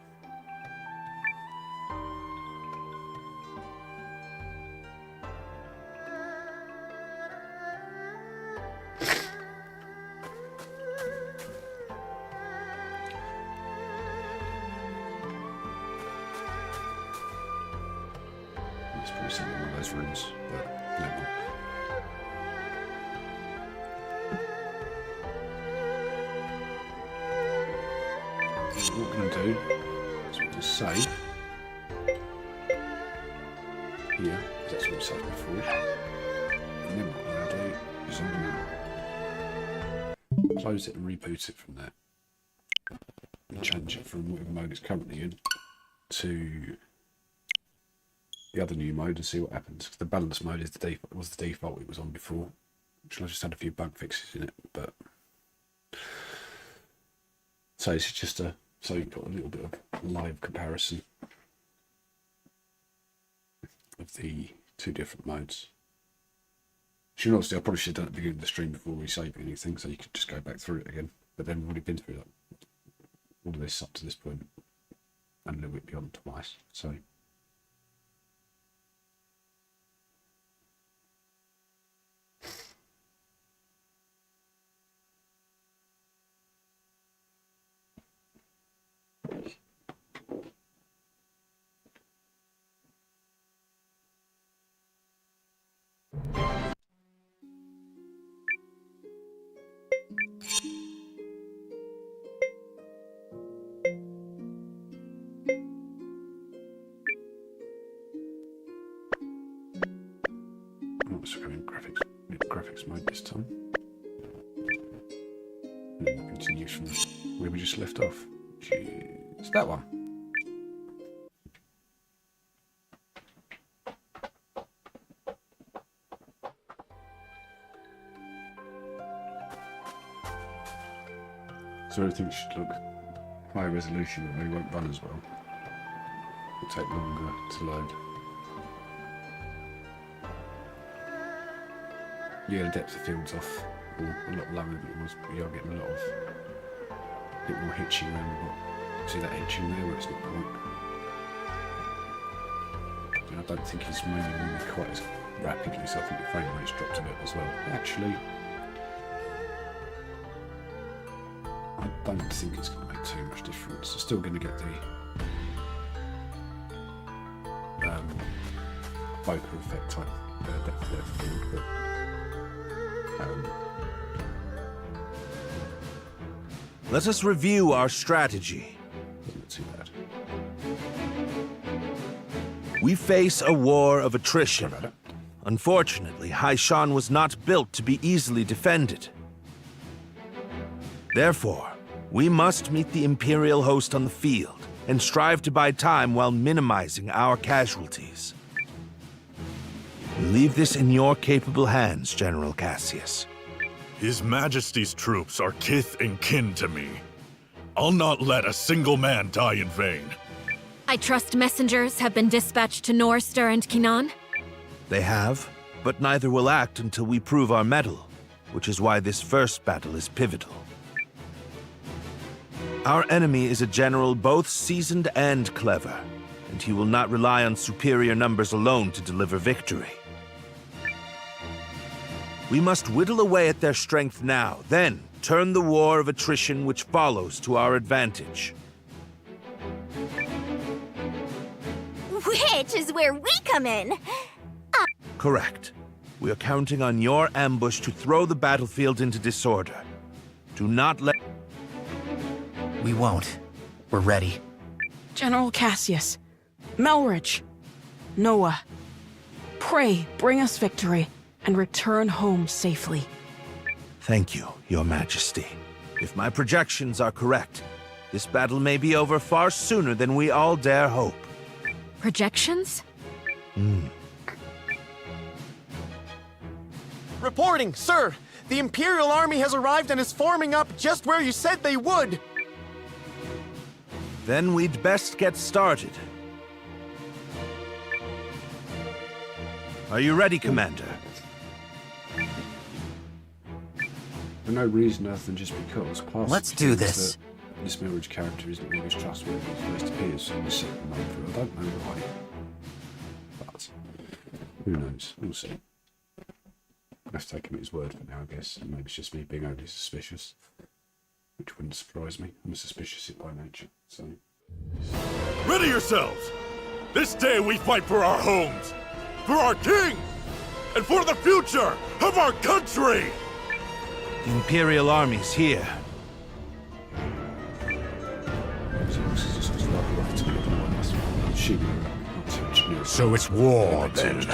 It's probably something in one of those rooms, but no more. What we're going to do is we're going to save here, because that's what we saved before. And then what we're going to do is I'm going to close it and reboot it from there. And change it from whatever mode it's currently in to the other new mode and see what happens. The balance mode is the default, was the default it was on before, which I just had a few bug fixes in it, but so it's just a so you've got a little bit of live comparison of the two different modes. Sure, obviously I probably should have done it at the beginning of the stream before resaving anything, so you could just go back through it again. But then we've already been through all of this up to this point, and a little bit beyond twice. So. Let's go in graphics mode this time. And we'll continue from where we just left off. It's that one. So everything should look high resolution, but maybe won't run as well. It'll take longer to load. Yeah, the depth of field's off, or a lot lower than it was, but you are getting a lot of bit more hitching around the bottom. See that hitching there where it's not quite. And I don't think it's moving quite as rapidly, so I think the frame rate's dropped a bit as well. Actually, I don't think it's going to make too much difference. You're still going to get the bokeh effect type depth of field, but let us review our strategy. Not too bad. We face a war of attrition. Unfortunately, Haishan was not built to be easily defended. Therefore, we must meet the Imperial host on the field and strive to buy time while minimizing our casualties. We leave this in your capable hands, General Cassius. His Majesty's troops are kith and kin to me. I'll not let a single man die in vain. I trust messengers have been dispatched to Norster and Kinan? They have, but neither will act until we prove our mettle, which is why this first battle is pivotal. Our enemy is a general both seasoned and clever, and he will not rely on superior numbers alone to deliver victory. We must whittle away at their strength now, then turn the war of attrition which follows to our advantage. Which is where we come in. Correct. We are counting on your ambush to throw the battlefield into disorder. Do not let... We won't. We're ready. General Cassius, Melridge, Noah, pray bring us victory and return home safely. Thank you, Your Majesty. If my projections are correct, this battle may be over far sooner than we all dare hope. Projections? Reporting, sir! The Imperial Army has arrived and is forming up just where you said they would! Then we'd best get started. Are you ready, Commander? For no reason other than just because. Past Let's do this. This marriage character isn't really as trustworthy as he first appears in the second novel. I don't know why. But who knows? We'll see. I have to take him at his word for now, I guess. Maybe it's just me being overly suspicious. Which wouldn't surprise me. I'm suspicious by nature, so... Ready yourselves! This day we fight for our homes, for our king, and for the future of our country! The Imperial army's here. So it's war, then.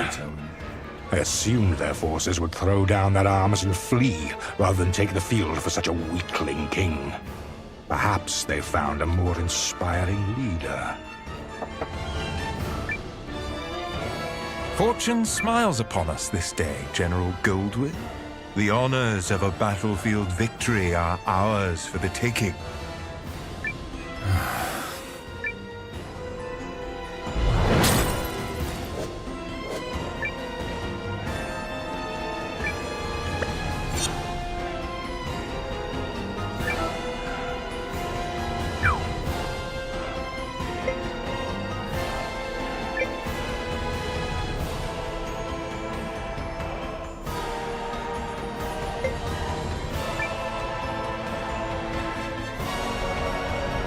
I assumed their forces would throw down their arms and flee, rather than take the field for such a weakling king. Perhaps they found a more inspiring leader. Fortune smiles upon us this day, General Goldwyn. The honors of a battlefield victory are ours for the taking.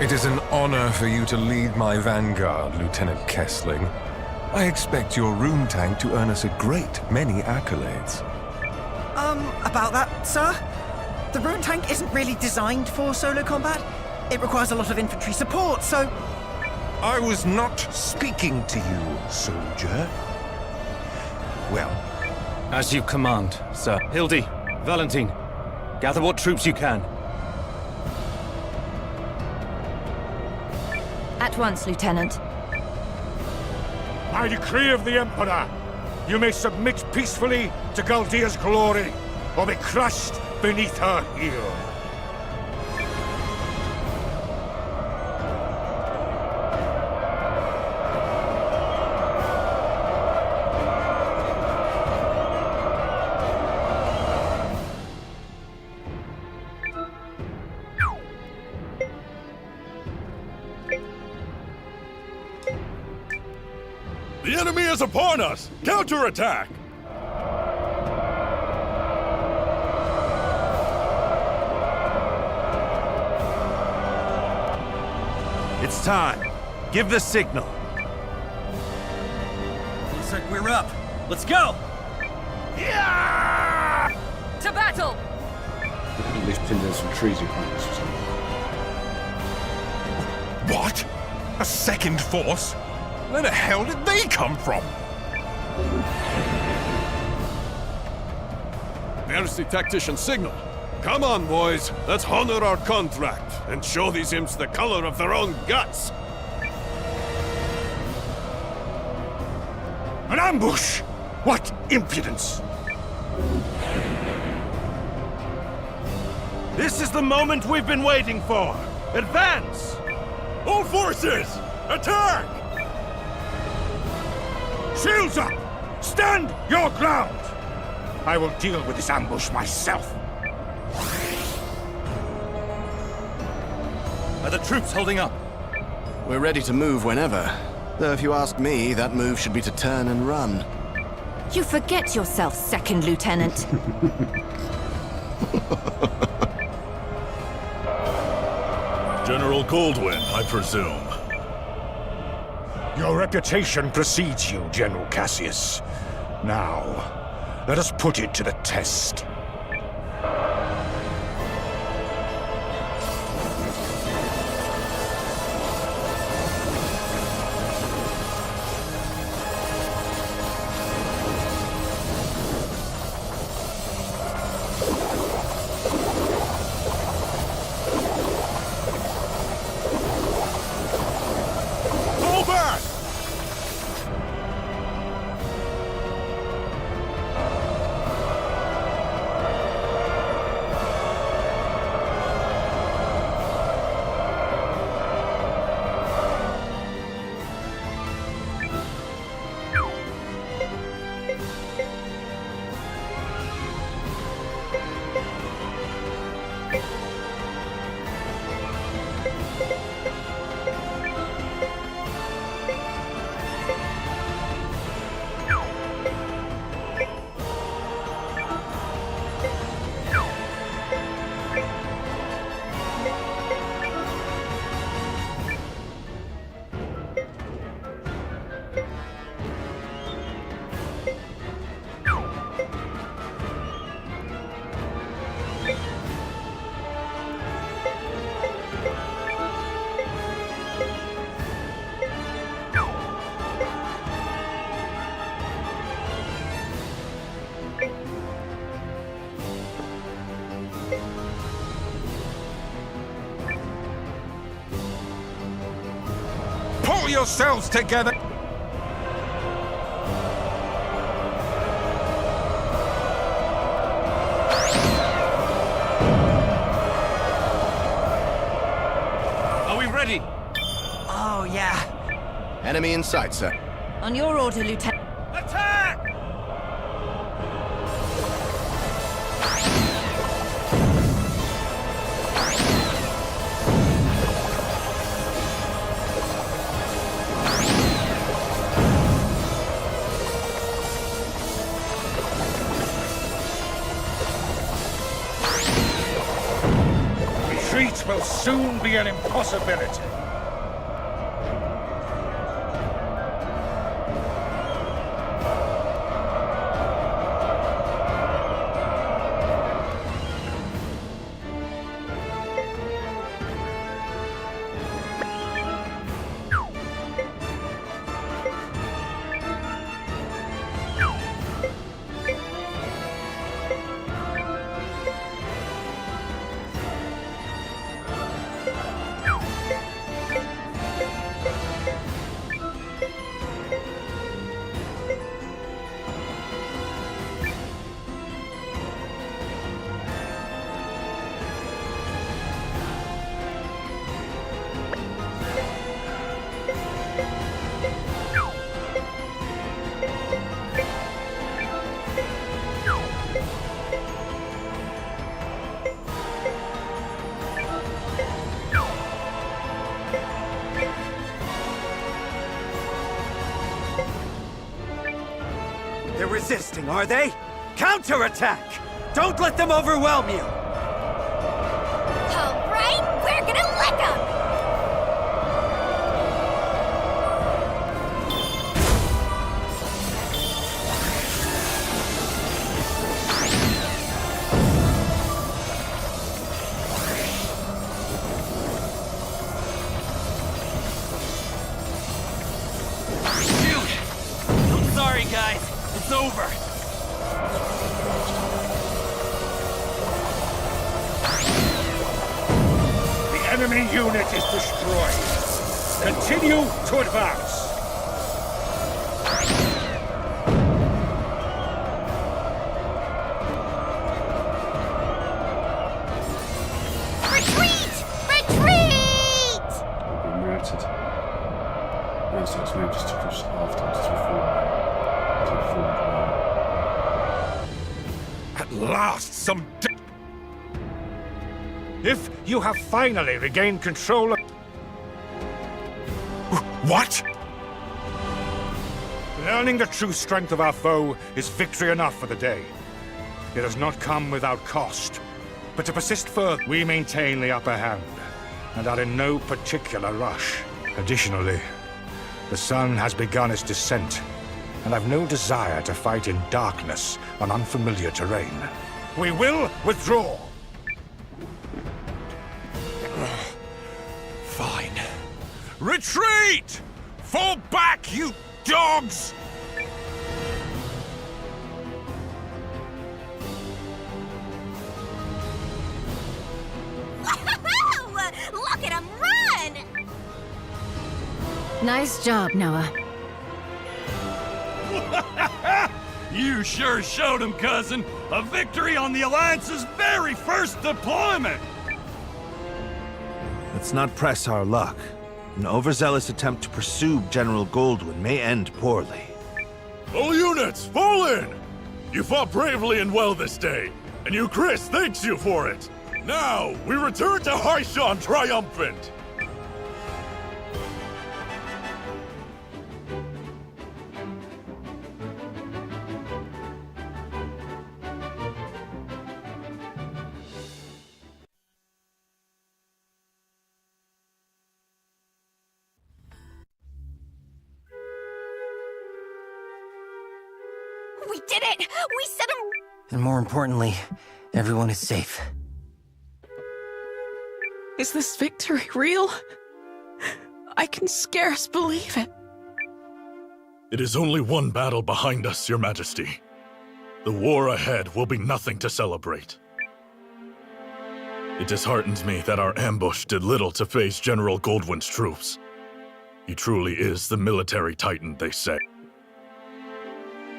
It is an honor for you to lead my vanguard, Lieutenant Kessling. I expect your rune tank to earn us a great many accolades. About that, sir? The rune tank isn't really designed for solo combat. It requires a lot of infantry support, so... I was not speaking to you, soldier. Well... As you command, sir. Hildy, Valentine, gather what troops you can. At once, Lieutenant. By decree of the Emperor, you may submit peacefully to Galdia's glory, or be crushed beneath her heel. The enemy is upon us! Counterattack! It's time. Give the signal. Looks like we're up. Let's go! To battle! We could at least pin down some treason points or something. What? A second force? Where the hell did they come from? Mercy tactician signal. Come on, boys. Let's honor our contract and show these imps the color of their own guts. An ambush! What impudence! This is the moment we've been waiting for! Advance! All forces! Attack! Shields up! Stand your ground! I will deal with this ambush myself. Are the troops holding up? We're ready to move whenever. Though if you ask me, that move should be to turn and run. You forget yourself, Second Lieutenant. General Goldwyn, I presume. Your reputation precedes you, General Cassius. Now, let us put it to the test. yourselves together! Are we ready? Oh, yeah. Enemy in sight, sir. On your order, Lieutenant. Attack! Retreat will soon be an impossibility. They're resisting, are they? Counterattack! Don't let them overwhelm you! All right, we're gonna lick 'em! I'm sorry, guys. It's over. The enemy unit is destroyed. Continue to advance. Retreat! Retreat! Been routed. No, so it's now just to cross half times to At last, some. If you have finally regained control of. What? Learning the true strength of our foe is victory enough for the day. It has not come without cost. But to persist further, we maintain the upper hand, and are in no particular rush. Additionally, the sun has begun its descent, and I've no desire to fight in darkness on unfamiliar terrain. We will withdraw. Fine. Retreat! Fall back, you dogs! Look at 'em run! Nice job, Noah. You sure showed him, cousin. A victory on the Alliance's very first deployment! Let's not press our luck. An overzealous attempt to pursue General Goldwyn may end poorly. All units, fall in! You fought bravely and well this day, and you, Chris, thanks you for it. Now, we return to Haishan triumphant! We did it! We set 'em. And more importantly, everyone is safe. Is this victory real? I can scarce believe it. It is only one battle behind us, Your Majesty. The war ahead will be nothing to celebrate. It disheartens me that our ambush did little to phase General Goldwyn's troops. He truly is the military titan, they say.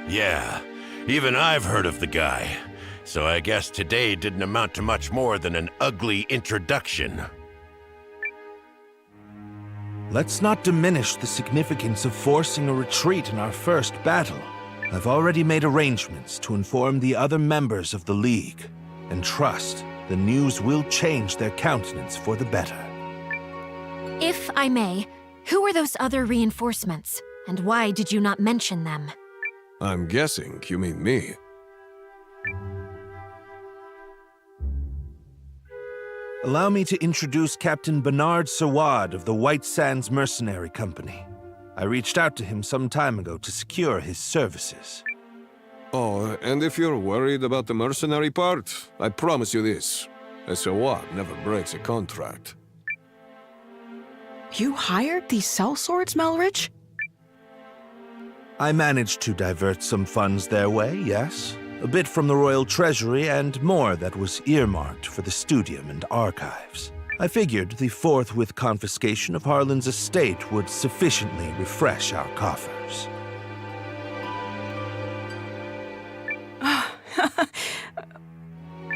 Yeah, even I've heard of the guy. So I guess today didn't amount to much more than an ugly introduction. Let's not diminish the significance of forcing a retreat in our first battle. I've already made arrangements to inform the other members of the League, and trust the news will change their countenance for the better. If I may, who are those other reinforcements, and why did you not mention them? I'm guessing you mean me. Allow me to introduce Captain Bernard Sawad of the White Sands Mercenary Company. I reached out to him some time ago to secure his services. Oh, and if you're worried about the mercenary part, I promise you this. A Sawad never breaks a contract. You hired these sellswords, Melridge? I managed to divert some funds their way, yes. A bit from the royal treasury and more that was earmarked for the studium and archives. I figured the forthwith confiscation of Harlan's estate would sufficiently refresh our coffers.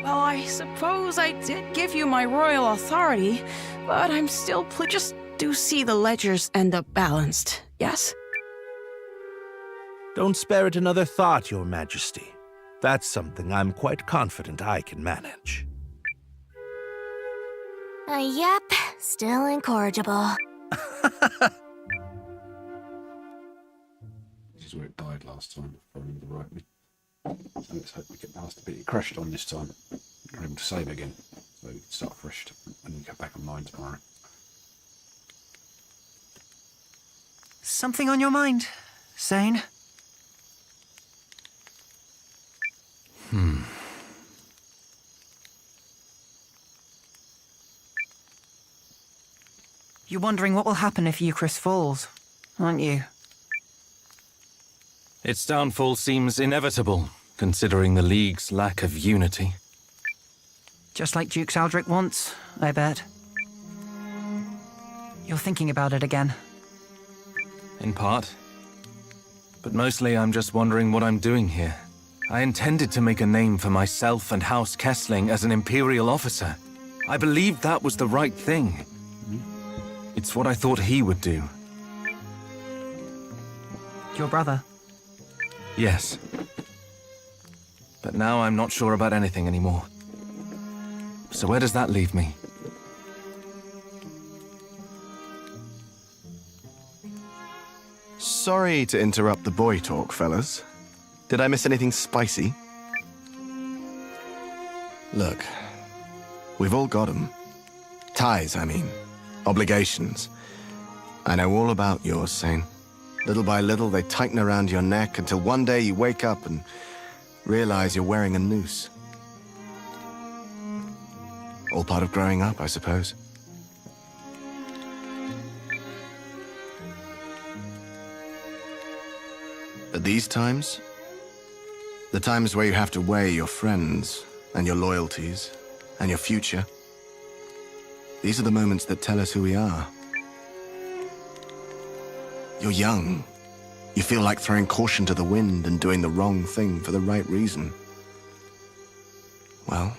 Well, I suppose I did give you my royal authority, but I'm still just do see the ledgers end up balanced, yes? Don't spare it another thought, Your Majesty. That's something I'm quite confident I can manage. Yep, still incorrigible. This is where it died last time, if I remember rightly. So let's hope we get past the bit it crashed on this time. We're able to save again. So we can start fresh and get back online tomorrow. Something on your mind, Sane? You're wondering what will happen if Eucharist falls, aren't you? Its downfall seems inevitable, considering the League's lack of unity. Just like Duke Aldrich wants, I bet. You're thinking about it again. In part. But mostly I'm just wondering what I'm doing here. I intended to make a name for myself and House Kessling as an Imperial officer. I believed that was the right thing. It's what I thought he would do. Your brother? Yes. But now I'm not sure about anything anymore. So where does that leave me? Sorry to interrupt the boy talk, fellas. Did I miss anything spicy? Look, we've all got 'em. Ties, I mean. Obligations. I know all about yours, Sane. Little by little, they tighten around your neck until one day you wake up and realize you're wearing a noose. All part of growing up, I suppose. But these times, the times where you have to weigh your friends and your loyalties and your future, these are the moments that tell us who we are. You're young. You feel like throwing caution to the wind and doing the wrong thing for the right reason. Well,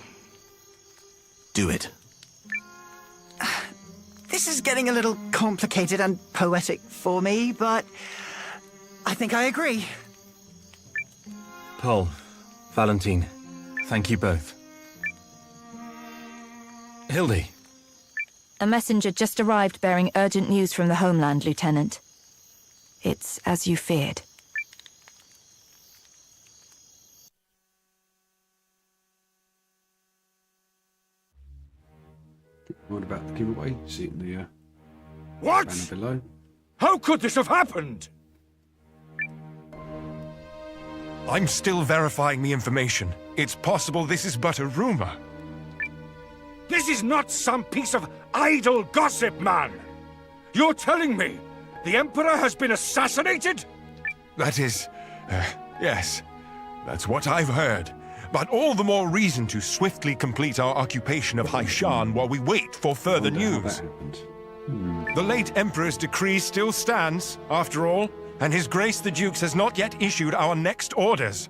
do it. This is getting a little complicated and poetic for me, but I think I agree. Paul, Valentine, thank you both. Hildy. A messenger just arrived bearing urgent news from the homeland, Lieutenant. It's as you feared. What about the giveaway? See it in the What? banner below. How could this have happened? I'm still verifying the information. It's possible this is but a rumor. This is not some piece of idle gossip, man! You're telling me the Emperor has been assassinated? That is... yes. That's what I've heard. But all the more reason to swiftly complete our occupation of Haishan while we wait for further news. The late Emperor's decree still stands, after all, and His Grace the Dukes has not yet issued our next orders.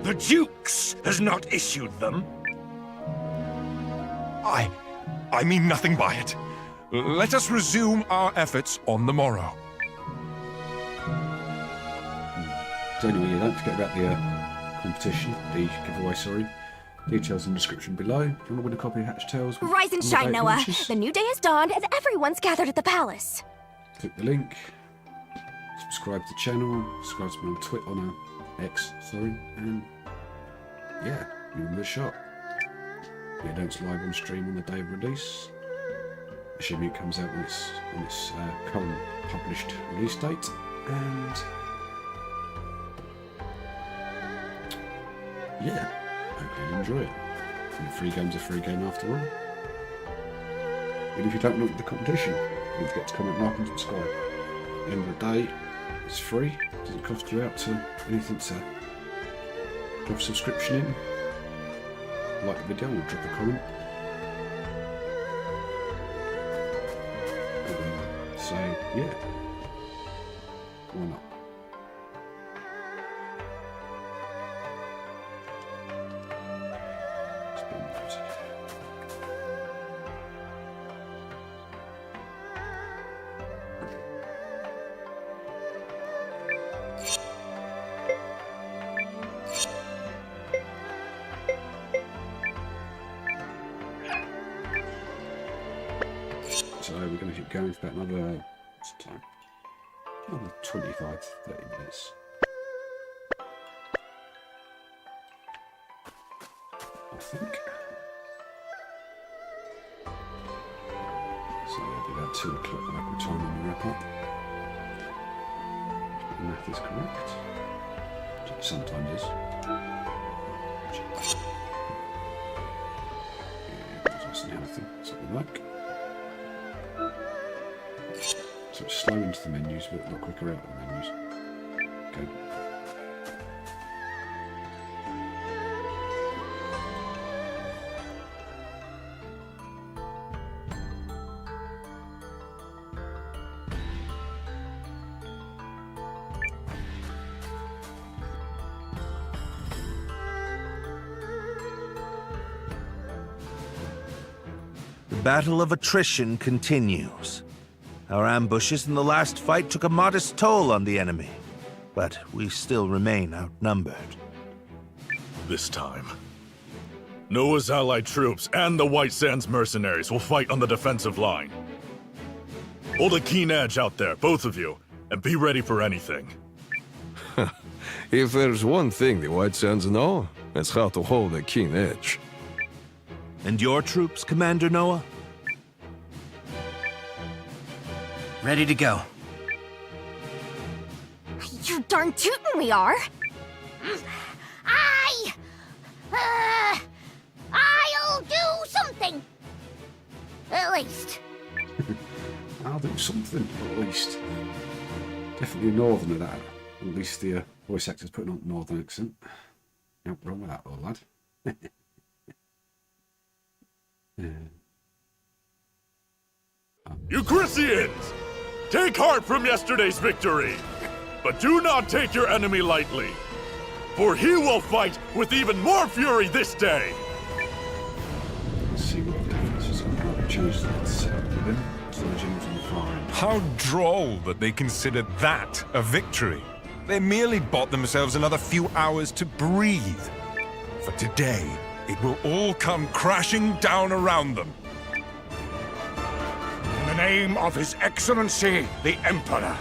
The Dukes has not issued them? I mean nothing by it. Let us resume our efforts on the morrow. So anyway, yeah, don't forget about the competition, the giveaway, sorry. Details in the description below. If you want to win a copy of Hatch Tales... Rise and shine, Noah. Launches, The new day has dawned and everyone's gathered at the palace. click the link. Subscribe to the channel. Subscribe to me on Twitter, on X, sorry. And yeah, give them a shot. Yeah, don't live on stream on the day of release. Assuming it comes out on its current published release date. And yeah, hope you enjoy it. And a free game's a free game after all. And if you don't look at the competition, don't forget to comment, like and subscribe. At the end of the day, it's free. It doesn't cost you out to anything to drop a subscription in. Like the video or drop a comment. So yeah, why not? So we're going to keep going for about another, what's the time? Another 25, 30 minutes. I think. So it'll be about 2 o'clock local time when we wrap up. If the math is correct. Which it sometimes is. Yeah, it doesn't anything. Something like. So it's slow into the menus, but a lot quicker out of the menus. Okay. The battle of attrition continues. Our ambushes in the last fight took a modest toll on the enemy, but we still remain outnumbered. This time, Noah's allied troops and the White Sands mercenaries will fight on the defensive line. Hold a keen edge out there, both of you, and be ready for anything. If there's one thing the White Sands know, it's how to hold a keen edge. And your troops, Commander Noah? Ready to go. You're darn tootin' we are. I'll do something. At least. I'll do something, at least. Definitely a northerner, that. At least the voice actor's putting on a northern accent. Nothing wrong with that, old lad. Euchrysians! Take heart from yesterday's victory, but do not take your enemy lightly, for he will fight with even more fury this day! Let's see what the difference is. I'm going to change that setup with him. So the James on the far end. How droll that they consider that a victory. They merely bought themselves another few hours to breathe. For today, it will all come crashing down around them. In the name of His Excellency, the Emperor.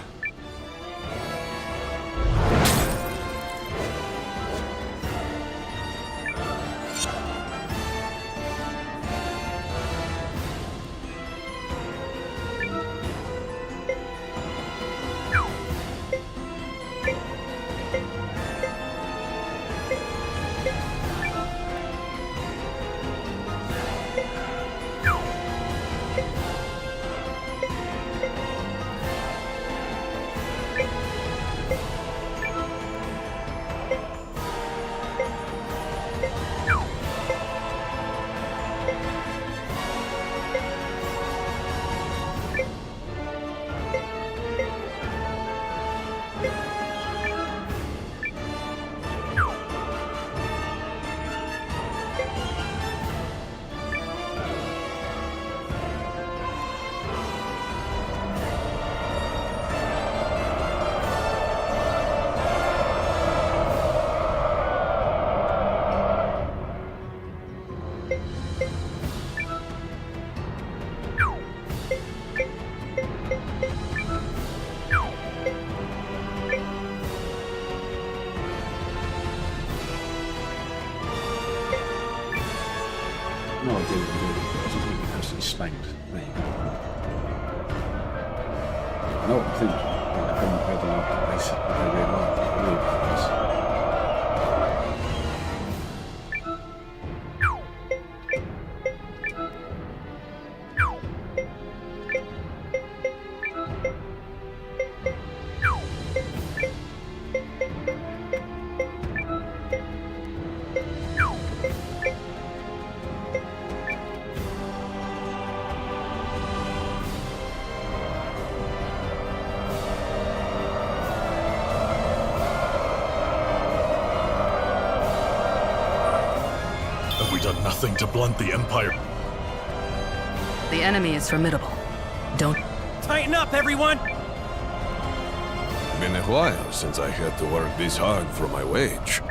No, I think I couldn't better than basically they really like. Have we done nothing to blunt the Empire? The enemy is formidable. Don't... Tighten up, everyone! Been a while since I had to work this hard for my wage.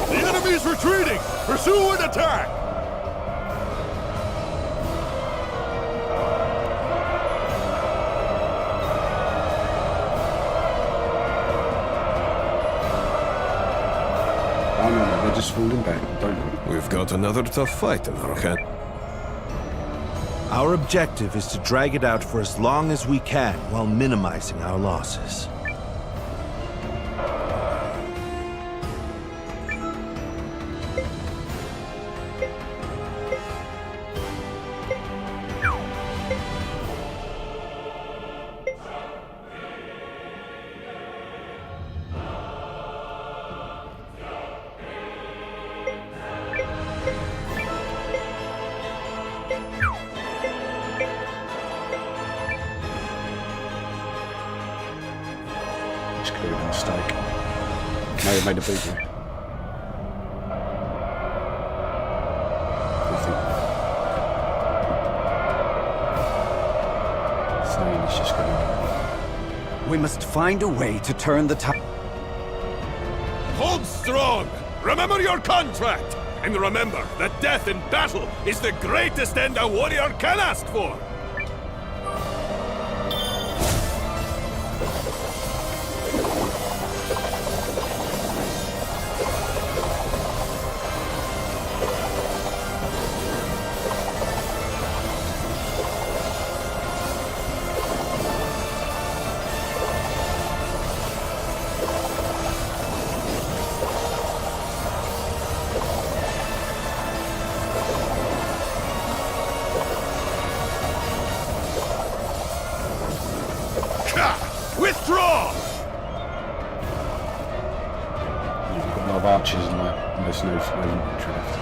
The enemy's retreating! Pursue and attack! Oh no, they're just falling back, don't they? We've got another tough fight in our hand. Our objective is to drag it out for as long as we can while minimizing our losses. This could have been a mistake. May have made a big one. Saying it's just gonna... We must find a way to turn the tide. Hold strong! Remember your contract! And remember that death in battle is the greatest end a warrior can ask for! Withdraw! You've got a lot of archers and like almost no infantry left.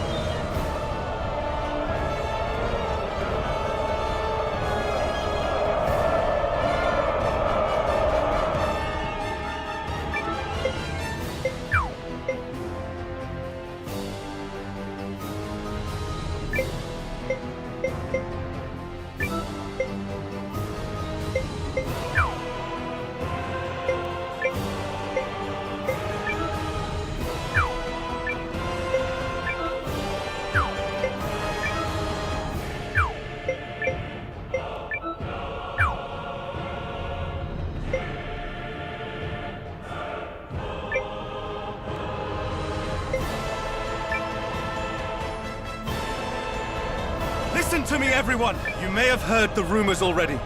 Listen to me, everyone! You may have heard the rumors already.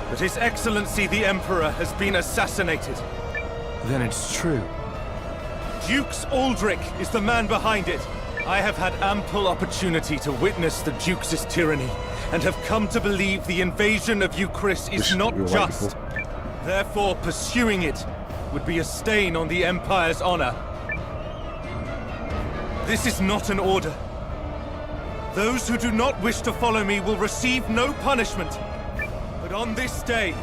But His Excellency the Emperor has been assassinated. Then it's true. Dukes Aldrich is the man behind it. I have had ample opportunity to witness the Duke's tyranny, and have come to believe the invasion of Euchris is not just. Therefore, pursuing it would be a stain on the Empire's honor. This is not an order. Those who do not wish to follow me will receive no punishment. But on this day,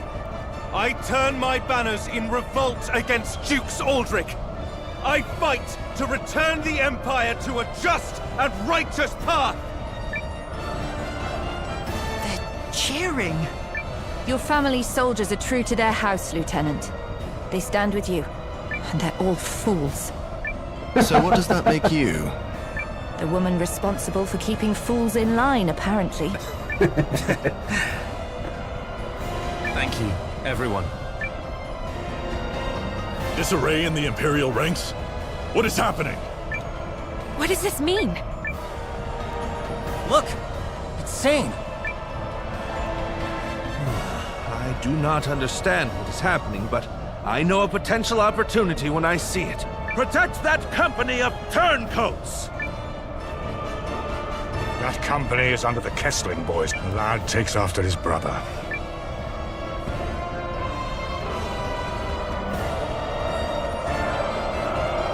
I turn my banners in revolt against Dukes Aldrich. I fight to return the Empire to a just and righteous path. They're cheering. Your family's soldiers are true to their house, Lieutenant. They stand with you, and they're all fools. So what does that make you? The woman responsible for keeping fools in line, apparently. Thank you. Everyone. Disarray in the Imperial ranks? What is happening? What does this mean? Look! It's Sane! I do not understand what is happening, but I know a potential opportunity when I see it. Protect that company of turncoats! That company is under the Kessling boys. The lad takes after his brother.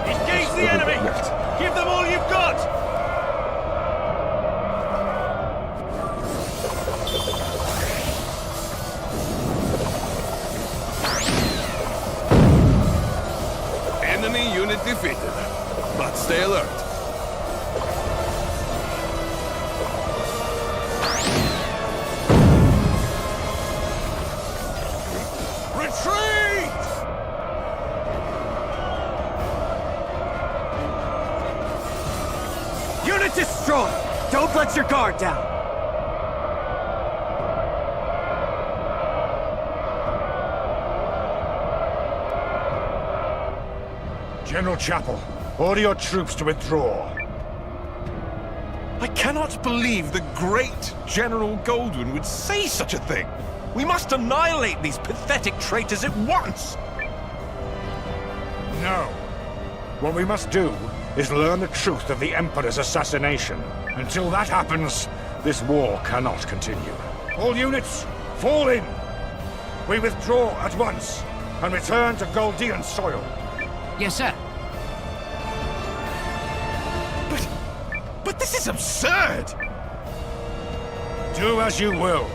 Engage the enemy! Give them all you've got! Enemy unit defeated. But stay alert. Retreat! Unit destroyed! Don't let your guard down! General Chapel, order your troops to withdraw. I cannot believe the great General Goldwyn would say such a thing. We must annihilate these pathetic traitors at once! No. What we must do is learn the truth of the Emperor's assassination. Until that happens, this war cannot continue. All units, fall in! We withdraw at once and return to Goldean soil. Yes, sir. But this is absurd! Do as you will,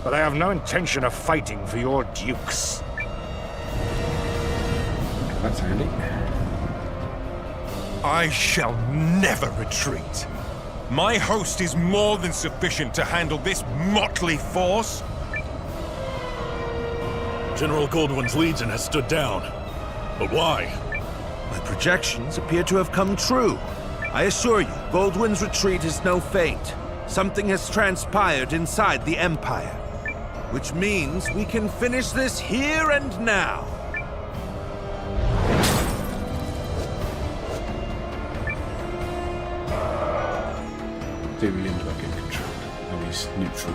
but I have no intention of fighting for your dukes. That's handy. I shall never retreat. My host is more than sufficient to handle this motley force. General Goldwyn's legion has stood down. But why? My projections appear to have come true. I assure you, Goldwyn's retreat is no feint. Something has transpired inside the Empire. Which means we can finish this here and now. Do Lindbergh in control? Oh, he's neutral.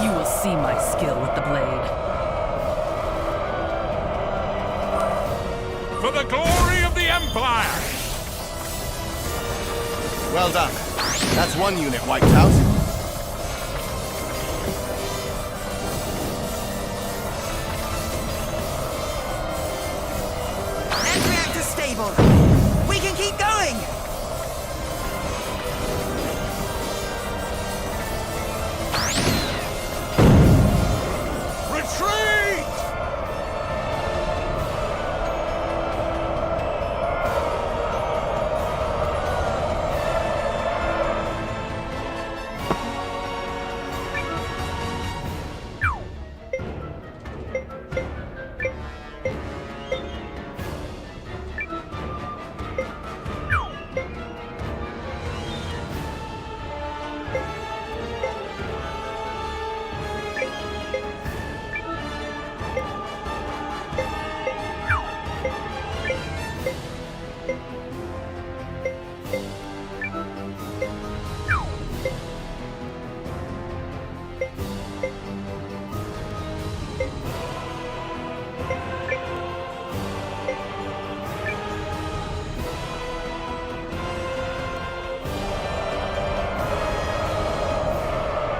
You will see my skill with the blade. For the glory of the Empire! Well done. That's one unit wiped out. End reactor stable! We can keep going! Retreat!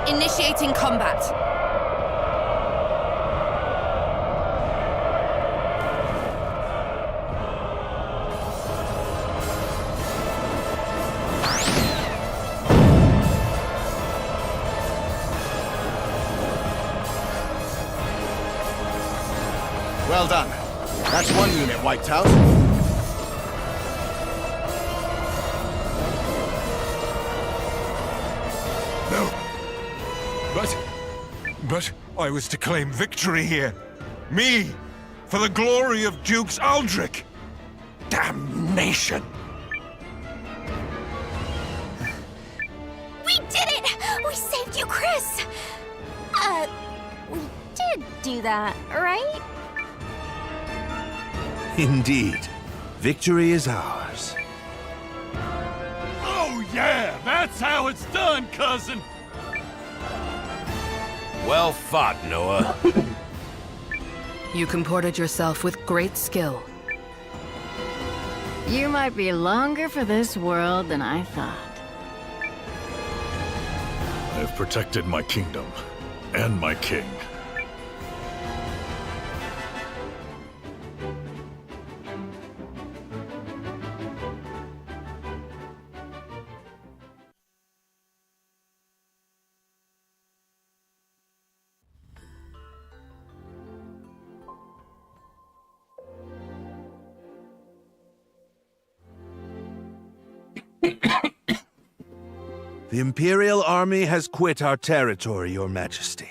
Initiating combat. Well done. That's one unit wiped out. No. But I was to claim victory here. Me! For the glory of Dukes Aldrich! Damnation! We did it! We saved you, Chris! We did do that, right? Indeed. Victory is ours. Oh yeah, that's how it's done, cousin! Well fought, Noah. You comported yourself with great skill. You might be longer for this world than I thought. I have protected my kingdom and my king. The Imperial Army has quit our territory, Your Majesty.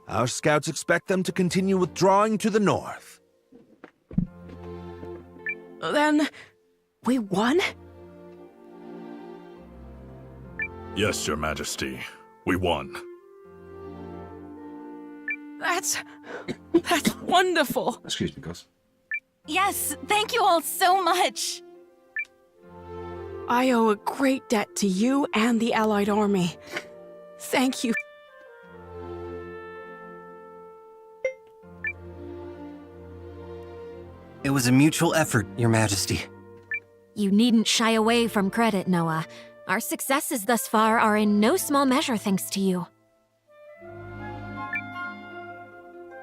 Our scouts expect them to continue withdrawing to the north. Then, we won? Yes, Your Majesty. We won. That's wonderful. Excuse me, guys. Yes, thank you all so much. I owe a great debt to you and the Allied Army. Thank you. It was a mutual effort, Your Majesty. You needn't shy away from credit, Noah. Our successes thus far are in no small measure thanks to you.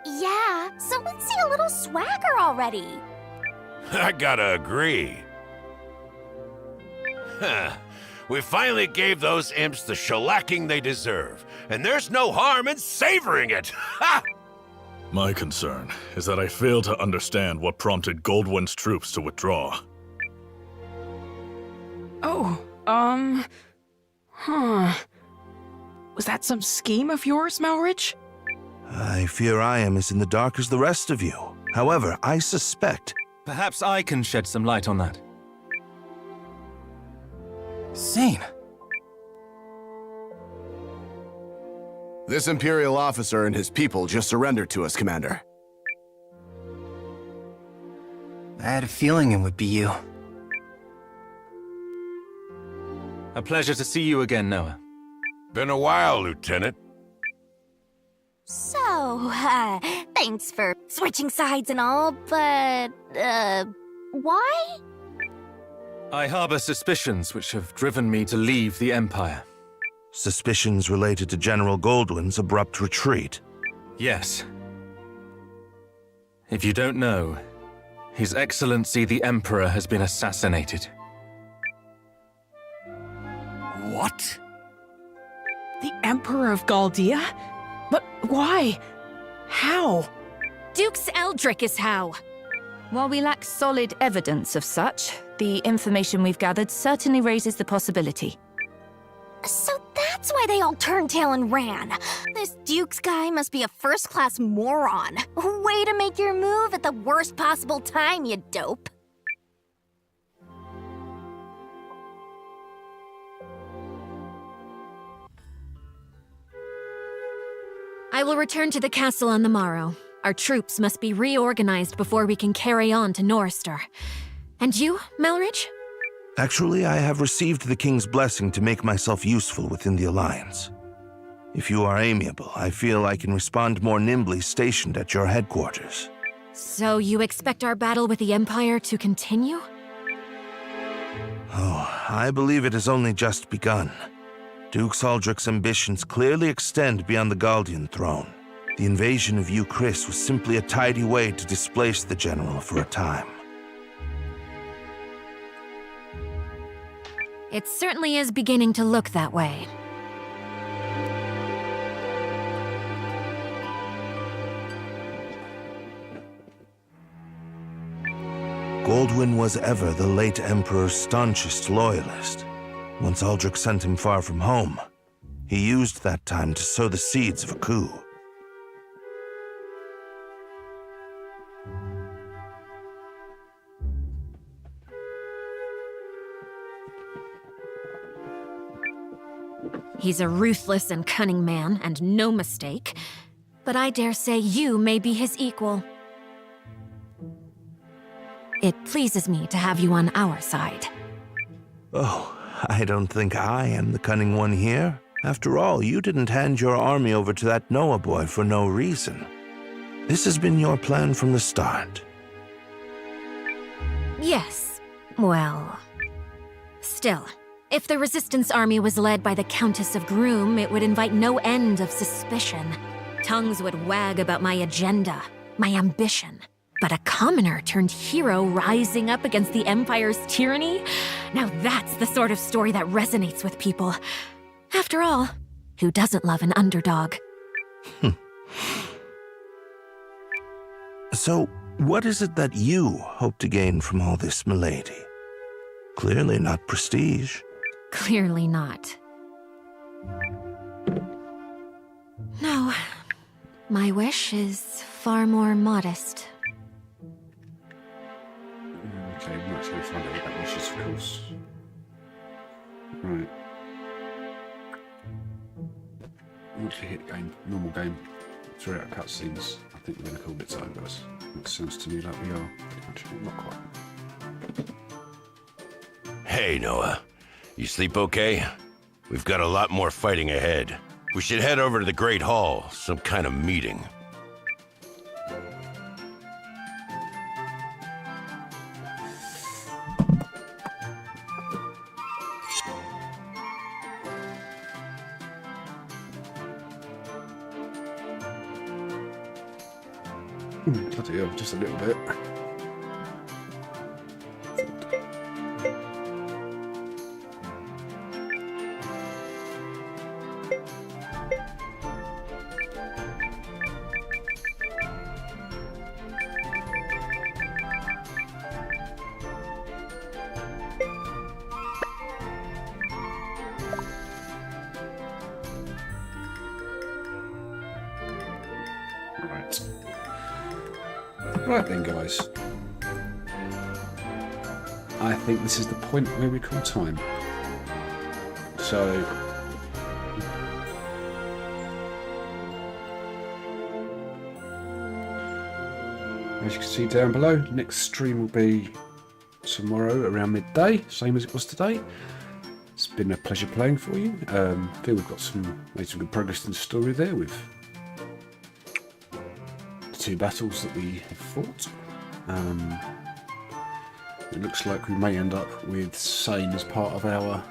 Yeah, so let's see a little swagger already. I gotta agree. We finally gave those imps the shellacking they deserve, and there's no harm in savoring it! Ha! My concern is that I fail to understand what prompted Goldwyn's troops to withdraw. Oh, Was that some scheme of yours, Malrich? I fear I am as in the dark as the rest of you. However, I suspect... Perhaps I can shed some light on that. Zane. This Imperial officer and his people just surrendered to us, Commander. I had a feeling it would be you. A pleasure to see you again, Noah. Been a while, Lieutenant. So, thanks for switching sides and all, but, why? I harbor suspicions which have driven me to leave the Empire. Suspicions related to General Goldwyn's abrupt retreat. Yes. If you don't know, His Excellency the Emperor has been assassinated. What? The Emperor of Galdia? But why? How? Dukes Aldrich is how. While we lack solid evidence of such, the information we've gathered certainly raises the possibility. So that's why they all turned tail and ran. This Dukes guy must be a first-class moron. Way to make your move at the worst possible time, you dope. I will return to the castle on the morrow. Our troops must be reorganized before we can carry on to Norrister. And you, Malrich? Actually, I have received the King's blessing to make myself useful within the Alliance. If you are amiable, I feel I can respond more nimbly stationed at your headquarters. So you expect our battle with the Empire to continue? Oh, I believe it has only just begun. Duke Aldrich's ambitions clearly extend beyond the Galdian throne. The invasion of Chris was simply a tidy way to displace the general for a time. It certainly is beginning to look that way. Goldwyn was ever the late Emperor's staunchest loyalist. Once Aldrich sent him far from home, he used that time to sow the seeds of a coup. He's a ruthless and cunning man, and no mistake. But I dare say you may be his equal. It pleases me to have you on our side. Oh, I don't think I am the cunning one here. After all, you didn't hand your army over to that Noah boy for no reason. This has been your plan from the start. Yes. Well... Still, if the Resistance army was led by the Countess of Groom, it would invite no end of suspicion. Tongues would wag about my agenda, my ambition. But a commoner turned hero rising up against the Empire's tyranny? Now that's the sort of story that resonates with people. After all, who doesn't love an underdog? So, what is it that you hope to gain from all this, milady? Clearly not prestige. Clearly not. No. My wish is far more modest. Okay, we're not going to find out what that wishes, of course. Right. Once we hit game, normal game, throughout cutscenes, I think we're going to call it time, guys. It sounds to me like we are. Actually, not quite. Hey, Noah. You sleep okay? We've got a lot more fighting ahead. We should head over to the Great Hall, some kind of meeting. Bloody hell, just a little bit. Right then, guys. I think this is the point where we call time. So... as you can see down below, next stream will be tomorrow around midday, same as it was today. It's been a pleasure playing for you. I feel we've got made some good progress in the story there with two battles that we have fought. It looks like we may end up with Sane as part of our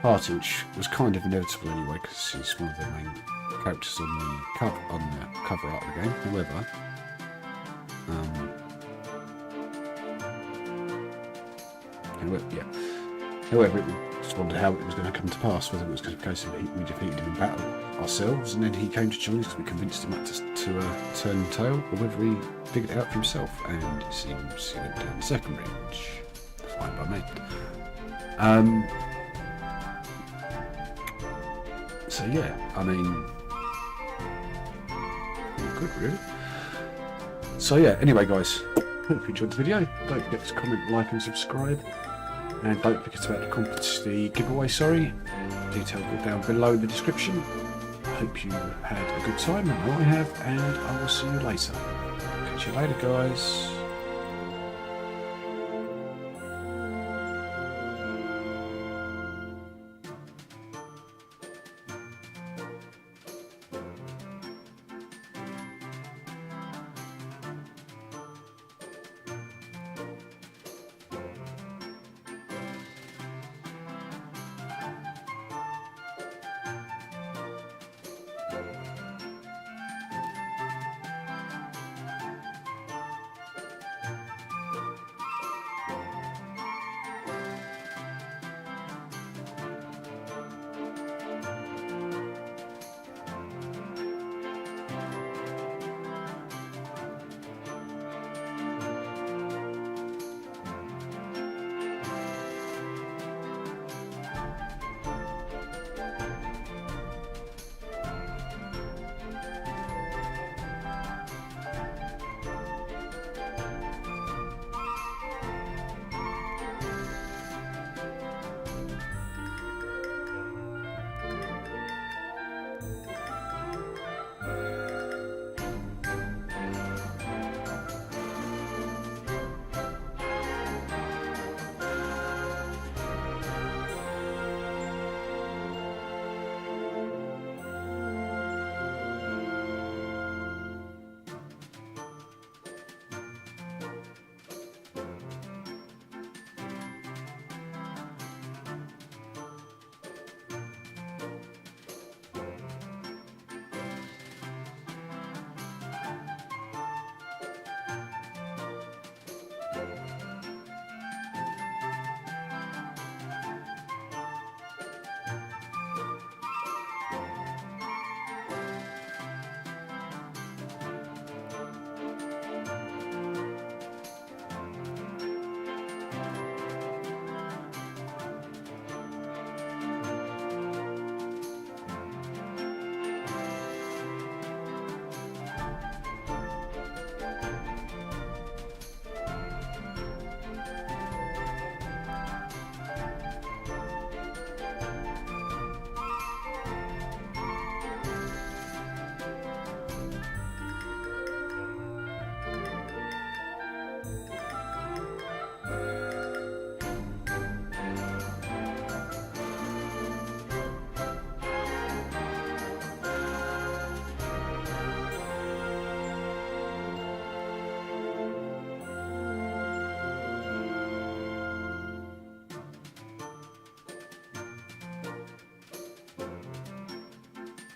party, which was kind of inevitable anyway, because he's one of the main characters on the cover art of the game. However, it just wondered how it was going to come to pass, whether it was going to be a case of we defeated him in battle ourselves and then he came to join us because we convinced him to turn tail, or whether he figured it out for himself, and it seems he went down the second route, which is fine by me. So yeah, I mean, good really. So yeah, anyway guys, hope you enjoyed the video. Don't forget to comment, like and subscribe. And don't forget about the giveaway, Details are down below in the description. I hope you had a good time, and I have, and I will see you later. Catch you later, guys.